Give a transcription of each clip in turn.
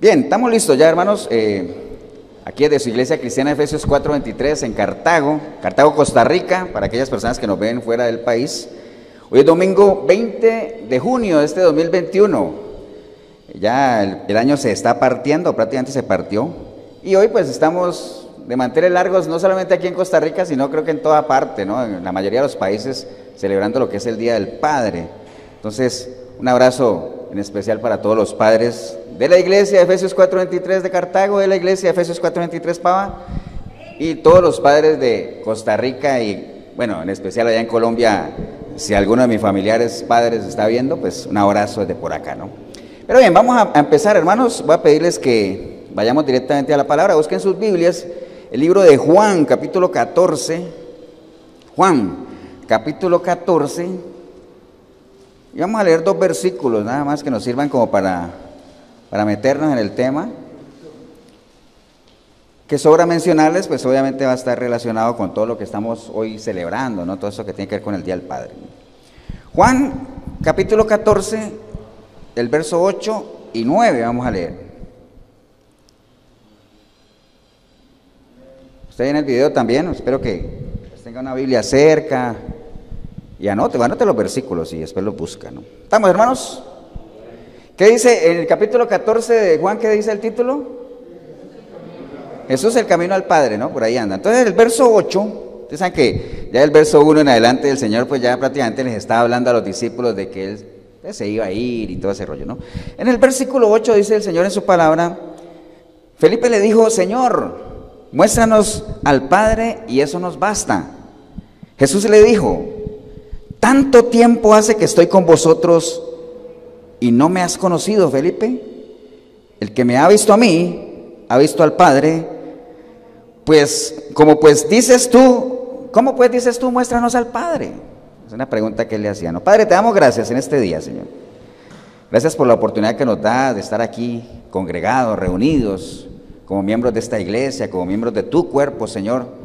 Bien, estamos listos ya, hermanos. Aquí de su iglesia cristiana Efesios 4:23 en Cartago, Costa Rica, para aquellas personas que nos ven fuera del país. Hoy es domingo 20 de junio de este 2021. Ya el año se está partiendo, prácticamente se partió. Y hoy pues estamos de manteles largos, no solamente aquí en Costa Rica, sino creo que en toda parte, ¿no? En la mayoría de los países celebrando lo que es el Día del Padre. Entonces, un abrazo en especial para todos los padres de la iglesia de Efesios 4:23 de Cartago, de la iglesia de Efesios 4:23 Pava, y todos los padres de Costa Rica y, bueno, en especial allá en Colombia, si alguno de mis familiares padres está viendo, pues un abrazo desde por acá, ¿no? Pero bien, vamos a empezar, hermanos. Voy a pedirles que vayamos directamente a la palabra. Busquen sus Biblias, el libro de Juan, capítulo 14. Juan, capítulo 14. Y vamos a leer dos versículos, nada más que nos sirvan como para meternos en el tema. Que sobra mencionarles, pues obviamente va a estar relacionado con todo lo que estamos hoy celebrando, ¿no? Todo eso que tiene que ver con el Día del Padre. Juan, capítulo 14, el verso 8 y 9, vamos a leer. Usted en el video también, espero que tenga una Biblia cerca y anote los versículos y después los busca, ¿no? ¿Estamos, hermanos? ¿Qué dice en el capítulo 14 de Juan? ¿Qué dice el título? Jesús el camino al Padre, ¿no? Por ahí anda. Entonces el verso 8, ustedes saben que ya el verso 1 en adelante el Señor pues ya prácticamente les estaba hablando a los discípulos de que Él se iba a ir y todo ese rollo, ¿no? En el versículo 8 dice el Señor en su palabra, Felipe le dijo, Señor, muéstranos al Padre y eso nos basta. Jesús le dijo, tanto tiempo hace que estoy con vosotros y no me has conocido, Felipe. El que me ha visto a mí, ha visto al Padre. Pues, ¿cómo pues dices tú, muéstranos al Padre? Es una pregunta que él le hacía, ¿no? Padre, te damos gracias en este día, Señor. Gracias por la oportunidad que nos da de estar aquí congregados, reunidos, como miembros de esta iglesia, como miembros de tu cuerpo, Señor.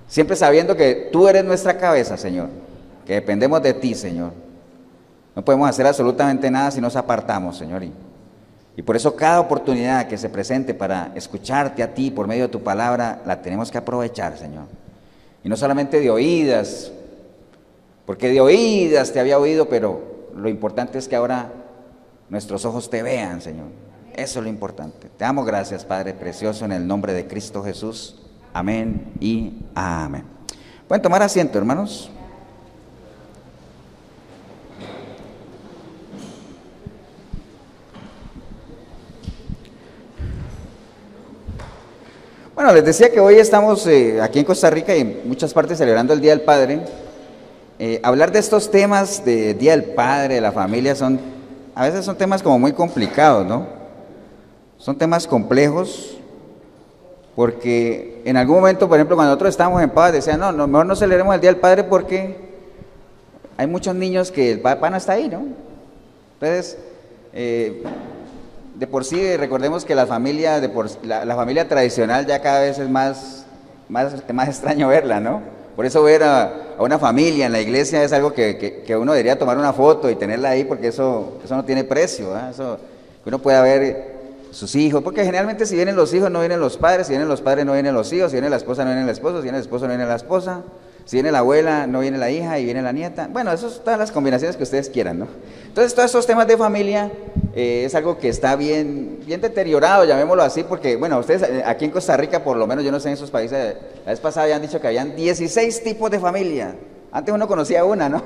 Siempre sabiendo que tú eres nuestra cabeza, Señor, que dependemos de ti, Señor. No podemos hacer absolutamente nada si nos apartamos, Señor. Y por eso cada oportunidad que se presente para escucharte a ti por medio de tu palabra, la tenemos que aprovechar, Señor. Y no solamente de oídas, porque de oídas te había oído, pero lo importante es que ahora nuestros ojos te vean, Señor. Eso es lo importante. Te damos gracias, Padre precioso, en el nombre de Cristo Jesús. Amén y amén. Pueden tomar asiento, hermanos. Bueno, les decía que hoy estamos aquí en Costa Rica y en muchas partes celebrando el Día del Padre. Hablar de estos temas de Día del Padre, de la familia, a veces son temas como muy complicados, ¿no? Son temas complejos porque en algún momento, por ejemplo, cuando nosotros estábamos en paz, decían, no, mejor no celebremos el Día del Padre porque hay muchos niños que el papá no está ahí, ¿no? Entonces, de por sí, recordemos que la familia, la familia tradicional ya cada vez es más extraño verla, ¿no? Por eso ver a una familia en la iglesia es algo que uno debería tomar una foto y tenerla ahí porque eso no tiene precio, ¿eh? Eso, que uno pueda ver sus hijos, porque generalmente si vienen los hijos no vienen los padres, si vienen los padres no vienen los hijos, si viene la esposa no viene el esposo, si viene el esposo no viene la esposa, si viene la abuela no viene la hija y viene la nieta. Bueno, eso son todas las combinaciones que ustedes quieran, ¿no? Entonces todos estos temas de familia es algo que está bien deteriorado, llamémoslo así, porque bueno, ustedes aquí en Costa Rica, por lo menos yo no sé en esos países, la vez pasada habían dicho que habían 16 tipos de familia. Antes uno conocía una, ¿no?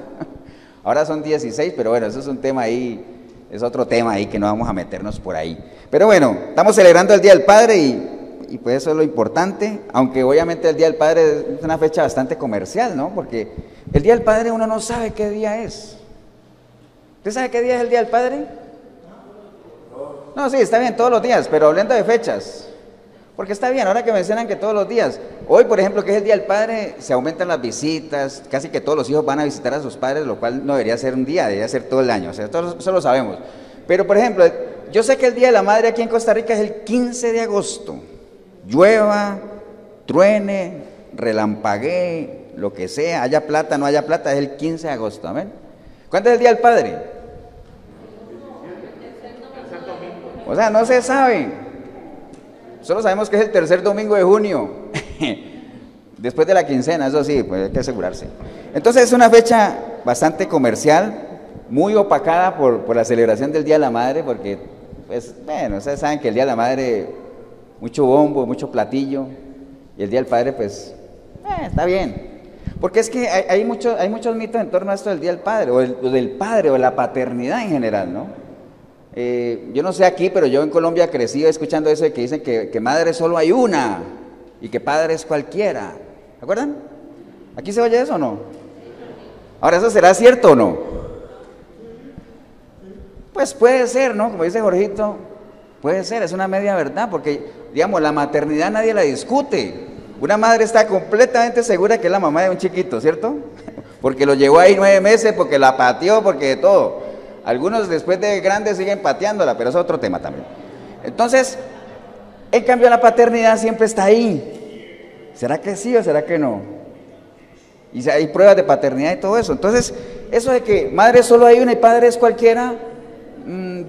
Ahora son 16, pero bueno, eso es un tema ahí, es otro tema ahí que no vamos a meternos por ahí. Pero bueno, estamos celebrando el Día del Padre y pues eso es lo importante, aunque obviamente el Día del Padre es una fecha bastante comercial, ¿no? Porque el Día del Padre uno no sabe qué día es. ¿Usted sabe qué día es el Día del Padre? No, sí, está bien, todos los días, pero hablando de fechas, porque está bien, ahora que mencionan que todos los días, hoy por ejemplo que es el Día del Padre, se aumentan las visitas, casi que todos los hijos van a visitar a sus padres, lo cual no debería ser un día, debería ser todo el año, o sea, eso lo sabemos. Pero por ejemplo, yo sé que el Día de la Madre aquí en Costa Rica es el 15 de agosto, llueva, truene, relampaguee, lo que sea, haya plata, no haya plata, es el 15 de agosto, amén. ¿Cuándo es el Día del Padre? O sea, no se sabe. Solo sabemos que es el tercer domingo de junio. Después de la quincena, eso sí, pues hay que asegurarse. Entonces es una fecha bastante comercial, muy opacada por la celebración del Día de la Madre, porque, pues, bueno, ustedes saben que el Día de la Madre, mucho bombo, mucho platillo, y el Día del Padre, pues, está bien. Porque es que hay muchos mitos en torno a esto del Día del Padre, o del Padre, o de la paternidad en general, ¿no? Yo no sé aquí, pero yo en Colombia crecí escuchando eso de que dicen que madre solo hay una, y que padre es cualquiera. ¿Se acuerdan? ¿Aquí se oye eso o no? Ahora, ¿eso será cierto o no? Pues puede ser, ¿no? Como dice Jorgito, puede ser, es una media verdad, porque, digamos, la maternidad nadie la discute. Una madre está completamente segura que es la mamá de un chiquito, ¿cierto? Porque lo llevó ahí 9 meses, porque la pateó, porque de todo. Algunos después de grandes siguen pateándola, pero eso es otro tema también. Entonces, en cambio la paternidad siempre está ahí. ¿Será que sí o será que no? Y hay pruebas de paternidad y todo eso. Entonces, eso de que madre solo hay una y padre es cualquiera,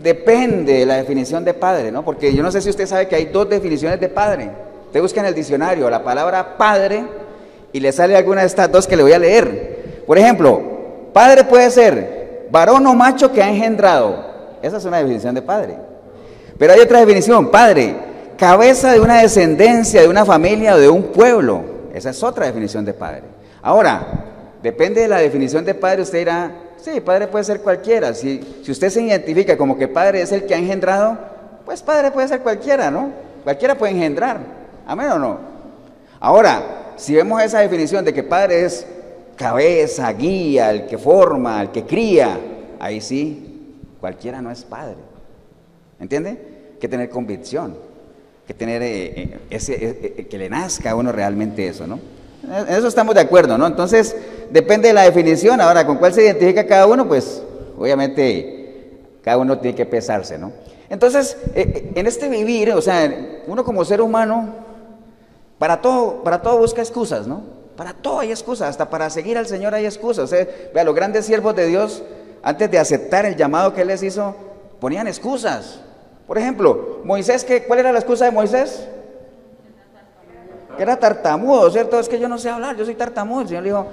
depende de la definición de padre, ¿no? Porque yo no sé si usted sabe que hay 2 definiciones de padre. Usted busca en el diccionario la palabra padre y le sale alguna de estas 2 que le voy a leer. Por ejemplo, padre puede ser varón o macho que ha engendrado. Esa es una definición de padre. Pero hay otra definición, padre, cabeza de una descendencia, de una familia o de un pueblo. Esa es otra definición de padre. Ahora, depende de la definición de padre, usted dirá, sí, padre puede ser cualquiera. Si usted se identifica como que padre es el que ha engendrado, pues padre puede ser cualquiera, ¿no? Cualquiera puede engendrar. ¿Amén o no? Ahora, si vemos esa definición de que padre es cabeza, guía, el que forma, el que cría, ahí sí, cualquiera no es padre. ¿Entiende? Hay que tener convicción, que tener que le nazca a uno realmente eso, ¿no? En eso estamos de acuerdo, ¿no? Entonces, depende de la definición. Ahora, ¿con cuál se identifica cada uno? Pues, obviamente, cada uno tiene que pesarse, ¿no? Entonces, en este vivir, o sea, uno como ser humano, para todo busca excusas, ¿no? Para todo hay excusas, hasta para seguir al Señor hay excusas. Vea, los grandes siervos de Dios, antes de aceptar el llamado que Él les hizo, ponían excusas. Por ejemplo, Moisés, ¿cuál era la excusa de Moisés? Que era tartamudo, ¿cierto? Es que yo no sé hablar, yo soy tartamudo. El Señor le dijo,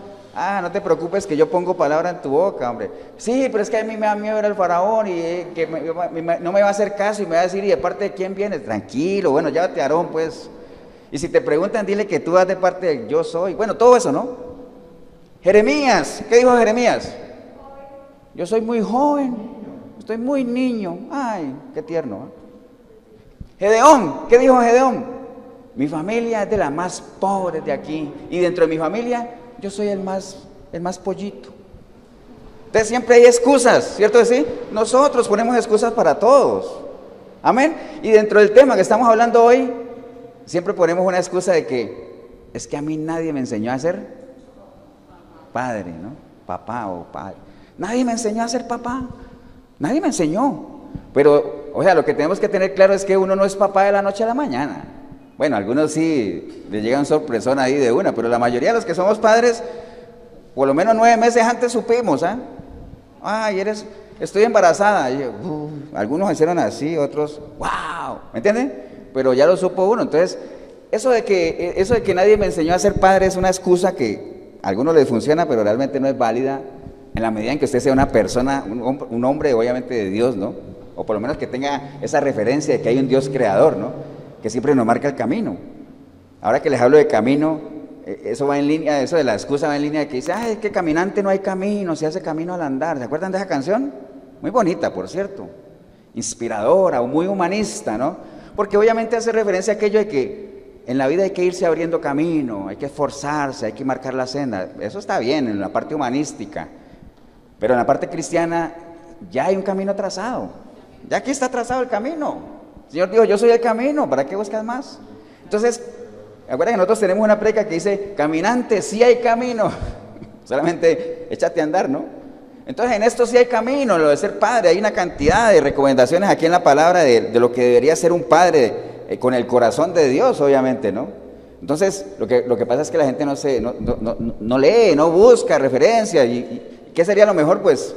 no te preocupes que yo pongo palabra en tu boca, hombre. Sí, pero es que a mí me da miedo ver al faraón y que no me va a hacer caso y me va a decir, ¿y de parte de quién vienes? Tranquilo, bueno, llévate a Aarón, pues. Y si te preguntan, dile que tú vas de parte de yo soy. Bueno, todo eso, ¿no? Jeremías, ¿qué dijo Jeremías? Yo soy muy joven, estoy muy niño. Ay, qué tierno, ¿eh? Gedeón, ¿qué dijo Gedeón? Mi familia es de las más pobres de aquí. Y dentro de mi familia, yo soy el más pollito. Entonces siempre hay excusas, ¿cierto que sí? Nosotros ponemos excusas para todos. Amén. Y dentro del tema que estamos hablando hoy, siempre ponemos una excusa de que es que a mí nadie me enseñó a ser padre, ¿no? Papá o padre. Nadie me enseñó a ser papá. Nadie me enseñó. Pero, o sea, lo que tenemos que tener claro es que uno no es papá de la noche a la mañana. Bueno, algunos sí les llega un sorpresón ahí de una, pero la mayoría de los que somos padres, por lo menos 9 meses antes supimos, ¿ah? Ay, estoy embarazada. Y algunos hicieron así, otros, wow, ¿me entienden? Pero ya lo supo uno. Entonces, eso de que nadie me enseñó a ser padre es una excusa que a algunos les funciona, pero realmente no es válida en la medida en que usted sea una persona, un hombre obviamente de Dios, ¿no? O por lo menos que tenga esa referencia de que hay un Dios creador, ¿no? Que siempre nos marca el camino. Ahora que les hablo de camino, eso va en línea, eso de la excusa va en línea de que dice, ay, es que caminante no hay camino, se hace camino al andar. ¿Se acuerdan de esa canción? Muy bonita, por cierto. Inspiradora o muy humanista, ¿no? Porque obviamente hace referencia a aquello de que en la vida hay que irse abriendo camino, hay que esforzarse, hay que marcar la senda. Eso está bien en la parte humanística, pero en la parte cristiana ya hay un camino trazado. Ya aquí está trazado el camino. El Señor dijo, yo soy el camino, ¿para qué buscas más? Entonces, acuérdense que nosotros tenemos una predica que dice, caminante, sí hay camino, solamente échate a andar, ¿no? Entonces en esto sí hay camino, lo de ser padre, hay una cantidad de recomendaciones aquí en la palabra de lo que debería ser un padre con el corazón de Dios, obviamente, ¿no? Entonces lo que pasa es que la gente no lee, no busca referencia, y ¿qué sería lo mejor? Pues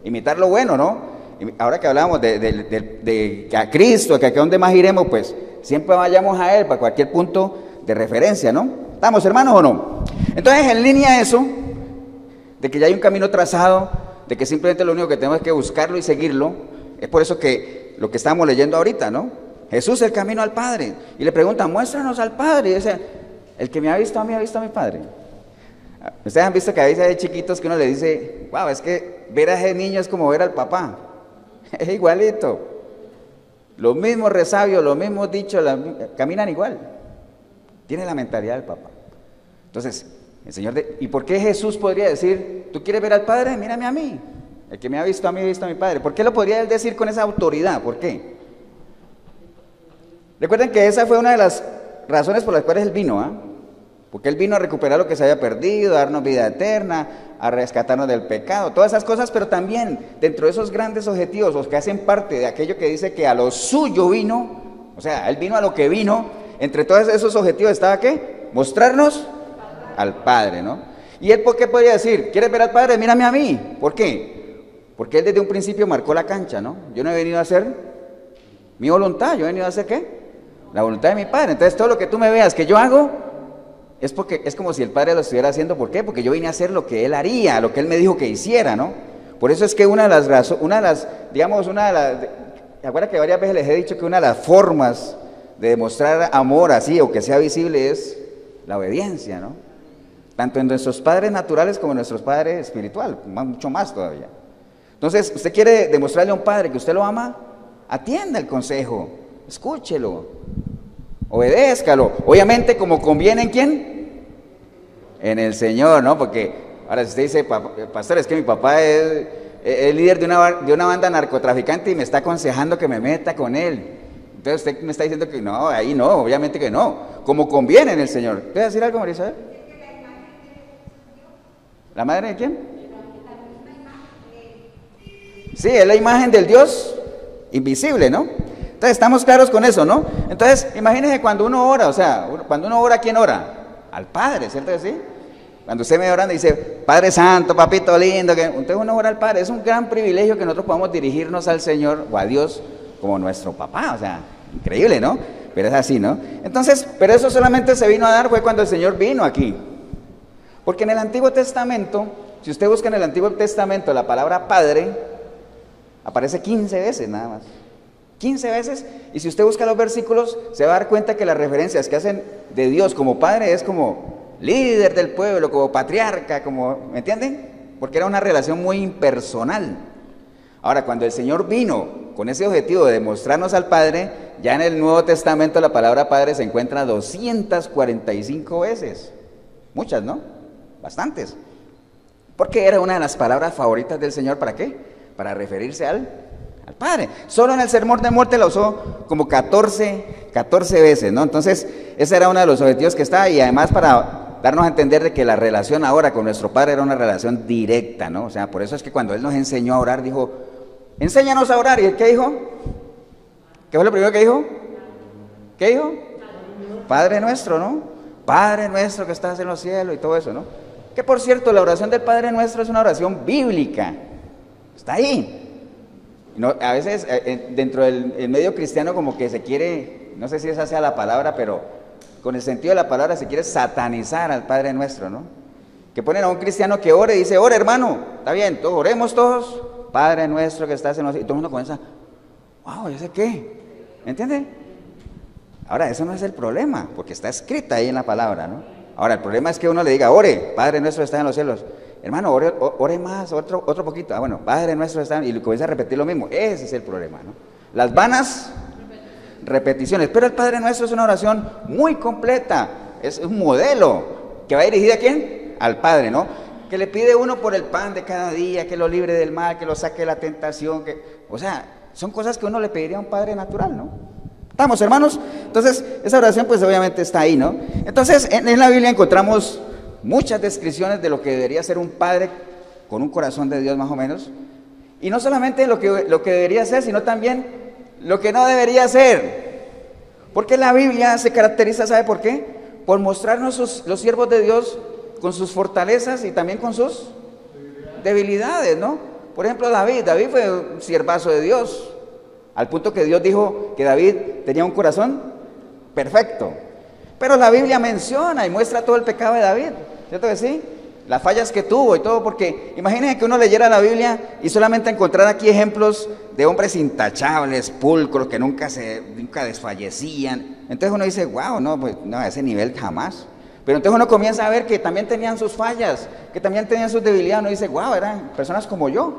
imitar lo bueno, ¿no? Y ahora que hablábamos de a Cristo, que a dónde más iremos, pues siempre vayamos a Él para cualquier punto de referencia, ¿no? ¿Estamos, hermanos, o no? Entonces, en línea a eso, de que ya hay un camino trazado, de que simplemente lo único que tenemos es que buscarlo y seguirlo, es por eso que lo que estamos leyendo ahorita, ¿no? Jesús, el camino al Padre. Y le preguntan, muéstranos al Padre. Y dice, el que me ha visto a mí, ha visto a mi Padre. Ustedes han visto que a veces hay chiquitos que uno le dice, wow, es que ver a ese niño es como ver al papá. Es igualito. Los mismos resabios, los mismos dichos, caminan igual. Tiene la mentalidad del papá. Entonces, el Señor, ¿y por qué Jesús podría decir, tú quieres ver al Padre? Mírame a mí. El que me ha visto a mí, ha visto a mi Padre. ¿Por qué lo podría él decir con esa autoridad? ¿Por qué? Recuerden que esa fue una de las razones por las cuales él vino, ¿ah? Porque él vino a recuperar lo que se había perdido, a darnos vida eterna, a rescatarnos del pecado, todas esas cosas, pero también dentro de esos grandes objetivos, los que hacen parte de aquello que dice que a lo suyo vino, o sea, él vino a lo que vino, entre todos esos objetivos estaba ¿qué? Mostrarnos al Padre, ¿no? ¿Y él por qué podría decir, quieres ver al Padre? Mírame a mí. ¿Por qué? Porque él desde un principio marcó la cancha, ¿no? Yo no he venido a hacer mi voluntad, yo he venido a hacer ¿qué? La voluntad de mi Padre. Entonces todo lo que tú me veas que yo hago, es porque es como si el Padre lo estuviera haciendo. ¿Por qué? Porque yo vine a hacer lo que Él haría, lo que Él me dijo que hiciera, ¿no? Por eso es que acuérdate que varias veces les he dicho que una de las formas de demostrar amor así, o que sea visible, es la obediencia, ¿no? Tanto en nuestros padres naturales como en nuestros padres espirituales, mucho más todavía. Entonces, usted quiere demostrarle a un padre que usted lo ama, atienda el consejo, escúchelo, obedézcalo, obviamente como conviene en quién, en el Señor, ¿no? Porque ahora si usted dice, pastor, es que mi papá es líder de una banda narcotraficante y me está aconsejando que me meta con él, entonces usted me está diciendo que no, ahí no, obviamente que no, como conviene en el Señor. ¿Puede decir algo, María Isabel? ¿La madre de quién? Sí, es la imagen del Dios invisible, ¿no? Entonces estamos claros con eso, ¿no? Entonces imagínense cuando uno ora, o sea, cuando uno ora, ¿a quién ora? Al Padre, ¿cierto que sí? Cuando usted me orando y dice, Padre Santo, Papito lindo, entonces uno ora al Padre. Es un gran privilegio que nosotros podamos dirigirnos al Señor o a Dios como nuestro papá, o sea, increíble, ¿no? Pero es así, ¿no? Entonces, pero eso solamente se vino a dar fue cuando el Señor vino aquí. Porque en el Antiguo Testamento, si usted busca en el Antiguo Testamento la palabra Padre, aparece 15 veces nada más. 15 veces, y si usted busca los versículos, se va a dar cuenta que las referencias que hacen de Dios como Padre es como líder del pueblo, como patriarca, como, ¿me entienden? Porque era una relación muy impersonal. Ahora, cuando el Señor vino con ese objetivo de demostrarnos al Padre, ya en el Nuevo Testamento la palabra Padre se encuentra 245 veces. Muchas, ¿no? Bastantes. Porque era una de las palabras favoritas del Señor, ¿para qué? Para referirse al Padre. Solo en el Sermón de Muerte la usó como 14 veces, ¿no? Entonces, ese era uno de los objetivos que estaba, y además para darnos a entender de que la relación ahora con nuestro Padre era una relación directa, ¿no? O sea, por eso es que cuando Él nos enseñó a orar, dijo, enséñanos a orar. ¿Y Él qué dijo? ¿Qué fue lo primero que dijo? ¿Qué dijo? Padre nuestro, ¿no? Padre nuestro que estás en los cielos y todo eso, ¿no? Que por cierto, la oración del Padre nuestro es una oración bíblica. Está ahí. No, a veces dentro del medio cristiano como que se quiere, no sé si esa sea la palabra, pero con el sentido de la palabra se quiere satanizar al Padre nuestro, ¿no? Que ponen a un cristiano que ore y dice, ore hermano, está bien, todos oremos todos, Padre nuestro que estás en los cielos, y todo el mundo comienza, wow, ¿yo sé qué? ¿Me entiende? Ahora, eso no es el problema, porque está escrita ahí en la palabra, ¿no? Ahora, el problema es que uno le diga, ore, Padre nuestro que está en los cielos. Hermano, ore más, otro poquito. Ah, bueno, Padre nuestro está, y comienza a repetir lo mismo. Ese es el problema, ¿no? Las vanas repeticiones. Pero el Padre nuestro es una oración muy completa. Es un modelo que va dirigida ¿a quién? Al Padre, ¿no? Que le pide uno por el pan de cada día, que lo libre del mal, que lo saque de la tentación. O sea, son cosas que uno le pediría a un Padre natural, ¿no? ¿Estamos, hermanos? Entonces, esa oración pues obviamente está ahí, ¿no? Entonces, en la Biblia encontramos muchas descripciones de lo que debería ser un padre con un corazón de Dios más o menos, y no solamente lo que debería ser, sino también lo que no debería ser, porque la Biblia se caracteriza, ¿sabe por qué? Por mostrarnos los siervos de Dios con sus fortalezas y también con sus debilidades, ¿no? Por ejemplo, David fue un siervazo de Dios, al punto que Dios dijo que David tenía un corazón perfecto. Pero la Biblia menciona y muestra todo el pecado de David, ¿cierto que sí? Las fallas que tuvo y todo, porque imagínense que uno leyera la Biblia y solamente encontrar aquí ejemplos de hombres intachables, pulcros, que nunca desfallecían. Entonces uno dice, wow, no, pues no, a ese nivel jamás. Pero entonces uno comienza a ver que también tenían sus fallas, que también tenían sus debilidades. Uno dice, wow, eran personas como yo.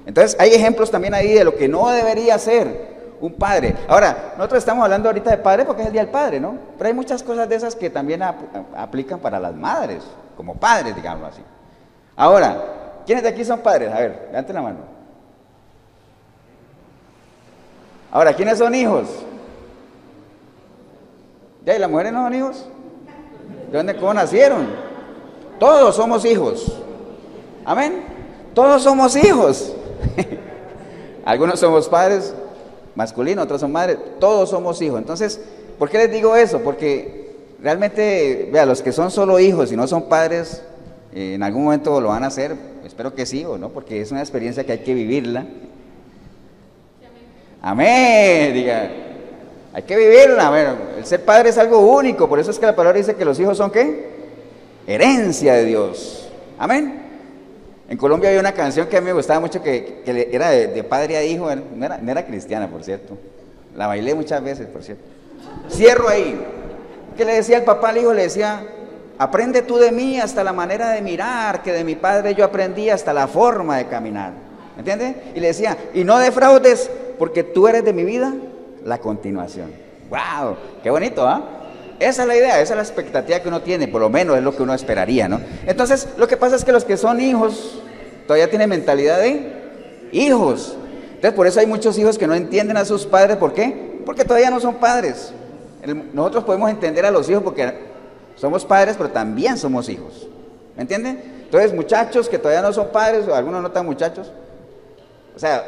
Entonces hay ejemplos también ahí de lo que no debería ser un padre. Ahora, nosotros estamos hablando ahorita de padre porque es el Día del Padre, ¿no? Pero hay muchas cosas de esas que también aplican para las madres, como padres, digamos así. Ahora, ¿quiénes de aquí son padres? A ver, levanten la mano. Ahora, ¿quiénes son hijos? ¿Ya? ¿Y las mujeres no son hijos? ¿De dónde, cómo nacieron? Todos somos hijos. Amén. Todos somos hijos. Algunos somos padres masculinos, otros son madres. Todos somos hijos. Entonces, ¿por qué les digo eso? Porque realmente, vea, los que son solo hijos y no son padres, en algún momento lo van a hacer. Espero que sí o no, porque es una experiencia que hay que vivirla. Amén. Diga. Hay que vivirla. Bueno, el ser padre es algo único, por eso es que la palabra dice que los hijos son ¿qué? Herencia de Dios. Amén. En Colombia había una canción que a mí me gustaba mucho que era de padre a hijo, no era cristiana, por cierto. La bailé muchas veces, por cierto. Cierro ahí. Que le decía el papá al hijo, le decía, aprende tú de mí hasta la manera de mirar, que de mi padre yo aprendí hasta la forma de caminar. ¿Me entiendes? Y le decía, y no defraudes, porque tú eres de mi vida la continuación. ¡Wow! ¡Qué bonito!, ¿ah? Esa es la idea, esa es la expectativa que uno tiene, por lo menos es lo que uno esperaría, ¿no? Entonces, lo que pasa es que los que son hijos todavía tienen mentalidad de hijos. Entonces, por eso hay muchos hijos que no entienden a sus padres. ¿Por qué? Porque todavía no son padres. Nosotros podemos entender a los hijos porque somos padres, pero también somos hijos. ¿Me entienden? Entonces, muchachos que todavía no son padres, o algunos no tan muchachos, o sea,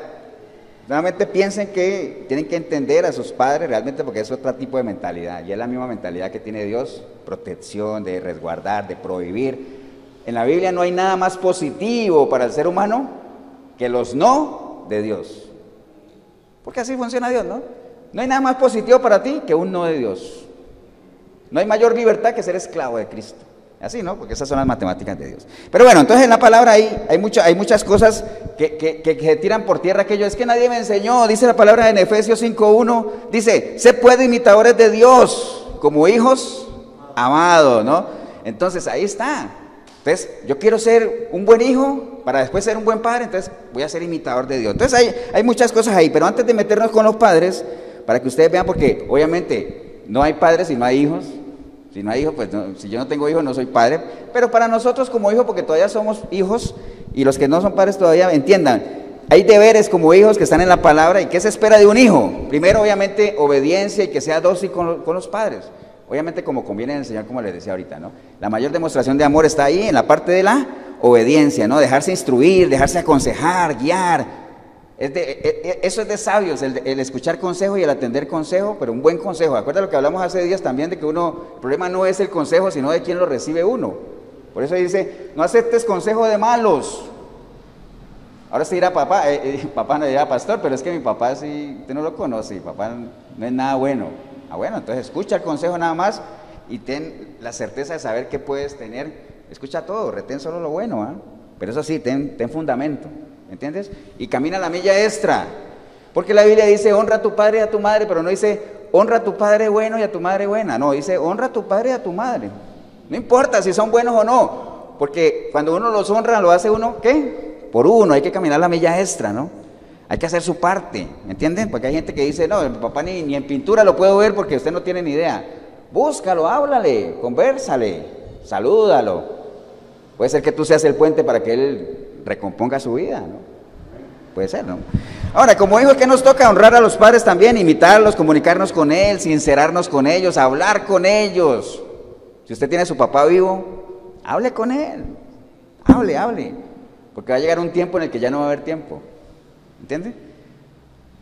nuevamente piensen que tienen que entender a sus padres realmente porque es otro tipo de mentalidad. Y es la misma mentalidad que tiene Dios, protección, de resguardar, de prohibir. En la Biblia no hay nada más positivo para el ser humano que los no de Dios. Porque así funciona Dios, ¿no? No hay nada más positivo para ti que un no de Dios. No hay mayor libertad que ser esclavo de Cristo. Así, ¿no? Porque esas son las matemáticas de Dios. Pero bueno, entonces en la palabra ahí hay muchas cosas que tiran por tierra aquello. Es que nadie me enseñó, dice la palabra en Efesios 5:1, dice, se puede imitadores de Dios como hijos amados, ¿no? Entonces ahí está. Entonces yo quiero ser un buen hijo para después ser un buen padre, entonces voy a ser imitador de Dios. Entonces hay muchas cosas ahí, pero antes de meternos con los padres, para que ustedes vean, porque obviamente no hay padres si no hay hijos. Si no hay hijos, pues no, si yo no tengo hijos no soy padre, pero para nosotros como hijos, porque todavía somos hijos, y los que no son padres todavía entiendan, hay deberes como hijos que están en la palabra. ¿Y qué se espera de un hijo? Primero, obviamente, obediencia y que sea dócil con los padres, obviamente como conviene enseñar, como les decía ahorita, ¿no? La mayor demostración de amor está ahí en la parte de la obediencia, ¿no? Dejarse instruir, dejarse aconsejar, guiar. Eso es de sabios, el escuchar consejo y el atender consejo, pero un buen consejo. Acuérdate lo que hablamos hace días también, de que el problema no es el consejo, sino de quién lo recibe uno. Por eso dice, no aceptes consejo de malos. Ahora sí dirá papá, papá no dirá pastor, pero es que mi papá sí, usted no lo conoce, mi papá no es nada bueno. Ah, bueno, entonces escucha el consejo nada más y ten la certeza de saber qué puedes tener. Escucha todo, retén solo lo bueno, ¿ah? Pero eso sí, ten fundamento. ¿Entiendes? Y camina la milla extra, porque la Biblia dice honra a tu padre y a tu madre, pero no dice honra a tu padre bueno y a tu madre buena, no, dice honra a tu padre y a tu madre. No importa si son buenos o no, porque cuando uno los honra, lo hace uno, ¿qué? Por uno, hay que caminar la milla extra, ¿no? Hay que hacer su parte, ¿me entienden? Porque hay gente que dice, no, mi papá ni en pintura lo puedo ver porque usted no tiene ni idea. Búscalo, háblale, convérsale, salúdalo. Puede ser que tú seas el puente para que él recomponga su vida, ¿no? Puede ser, ¿no? Ahora, como hijos, ¿qué nos toca? Honrar a los padres también, imitarlos, comunicarnos con él, sincerarnos con ellos, hablar con ellos. Si usted tiene a su papá vivo, hable con él, hable, porque va a llegar un tiempo en el que ya no va a haber tiempo, ¿entiende?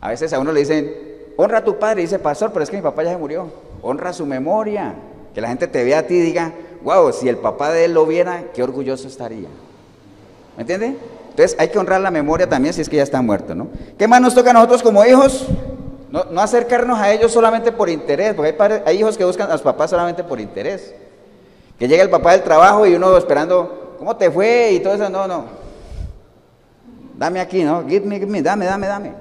A veces a uno le dicen, honra a tu padre, y dice, pastor, pero es que mi papá ya se murió. Honra su memoria, que la gente te vea a ti y diga, wow, si el papá de él lo viera, qué orgulloso estaría. ¿Me entiende? Entonces hay que honrar la memoria también si es que ya está muerto, ¿no? ¿Qué más nos toca a nosotros como hijos? No acercarnos a ellos solamente por interés, porque hay hijos que buscan a los papás solamente por interés. Que llega el papá del trabajo y uno esperando, ¿cómo te fue? Y todo eso, no. Dame aquí, ¿no? Give me, dame.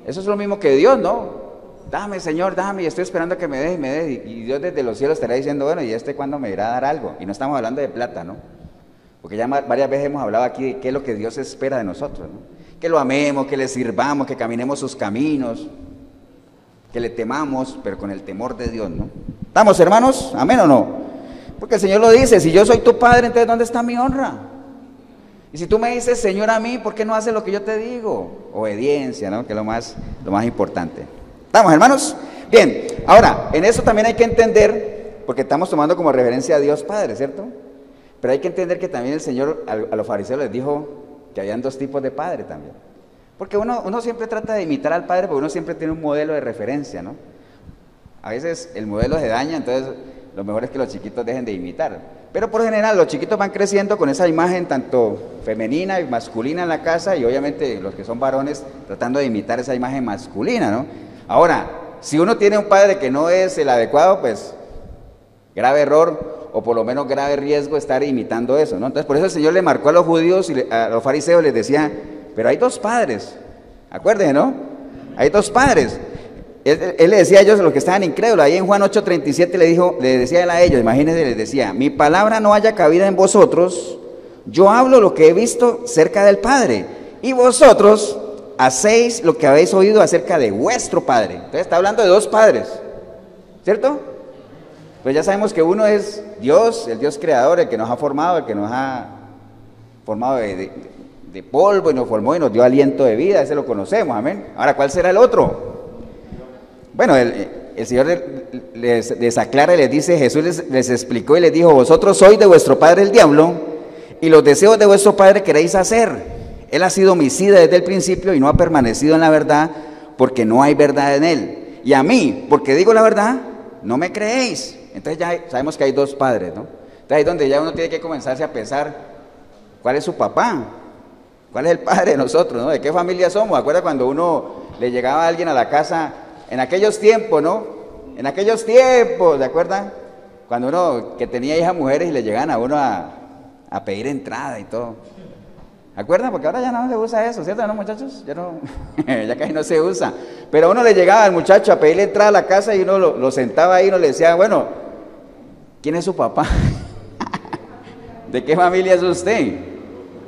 Eso es lo mismo que Dios, ¿no? Dame, Señor, dame, y estoy esperando que me des. Y Dios desde los cielos estará diciendo, bueno, ¿y cuándo me irá a dar algo? Y no estamos hablando de plata, ¿no? Porque ya varias veces hemos hablado aquí de qué es lo que Dios espera de nosotros, ¿no? Que lo amemos, que le sirvamos, que caminemos sus caminos, que le temamos, pero con el temor de Dios, ¿no? ¿Estamos, hermanos? ¿Amén o no? Porque el Señor lo dice, si yo soy tu padre, entonces ¿dónde está mi honra? Y si tú me dices, Señor, a mí, ¿por qué no haces lo que yo te digo? Obediencia, ¿no? Que es lo más importante. ¿Estamos, hermanos? Bien, ahora, en eso también hay que entender, porque estamos tomando como referencia a Dios Padre, ¿cierto? Pero hay que entender que también el Señor a los fariseos les dijo que habían dos tipos de padre también. Porque uno siempre trata de imitar al padre, porque uno siempre tiene un modelo de referencia, ¿no? A veces el modelo se daña, entonces lo mejor es que los chiquitos dejen de imitar. Pero por general los chiquitos van creciendo con esa imagen tanto femenina y masculina en la casa, y obviamente los que son varones tratando de imitar esa imagen masculina, ¿no? Ahora, si uno tiene un padre que no es el adecuado, pues grave error, o por lo menos grave riesgo estar imitando eso, ¿no? Entonces por eso el Señor le marcó a los judíos y a los fariseos les decía, pero hay dos padres, acuérdense, ¿no? Hay dos padres. Él le decía a ellos, los que estaban incrédulos, ahí en Juan 8:37 le decía él a ellos, imagínense, les decía, mi palabra no haya cabida en vosotros, yo hablo lo que he visto cerca del Padre, y vosotros hacéis lo que habéis oído acerca de vuestro Padre. Entonces está hablando de dos padres, ¿cierto? Pues ya sabemos que uno es Dios, el Dios creador, el que nos ha formado, el que nos ha formado de polvo y nos formó y nos dio aliento de vida, ese lo conocemos, amén. Ahora, ¿cuál será el otro? Bueno, el Señor les aclara y les dice, Jesús les explicó y les dijo, vosotros sois de vuestro padre el diablo, y los deseos de vuestro padre queréis hacer. Él ha sido homicida desde el principio y no ha permanecido en la verdad, porque no hay verdad en él. Y a mí, porque digo la verdad, no me creéis. Entonces ya sabemos que hay dos padres, ¿no? Entonces ahí es donde ya uno tiene que comenzarse a pensar, ¿cuál es su papá? ¿Cuál es el padre de nosotros, no? ¿De qué familia somos? ¿Acuerda cuando uno le llegaba a alguien a la casa en aquellos tiempos, ¿no? En aquellos tiempos, ¿de acuerdo? Cuando uno que tenía hijas mujeres y le llegaban a uno a pedir entrada y todo. ¿Acuerdan? Porque ahora ya no se usa eso, ¿cierto, no, muchachos? Ya no, ya casi no se usa. Pero a uno le llegaba al muchacho a pedirle entrada a la casa y uno lo sentaba ahí y uno le decía, bueno, ¿quién es su papá? ¿De qué familia es usted?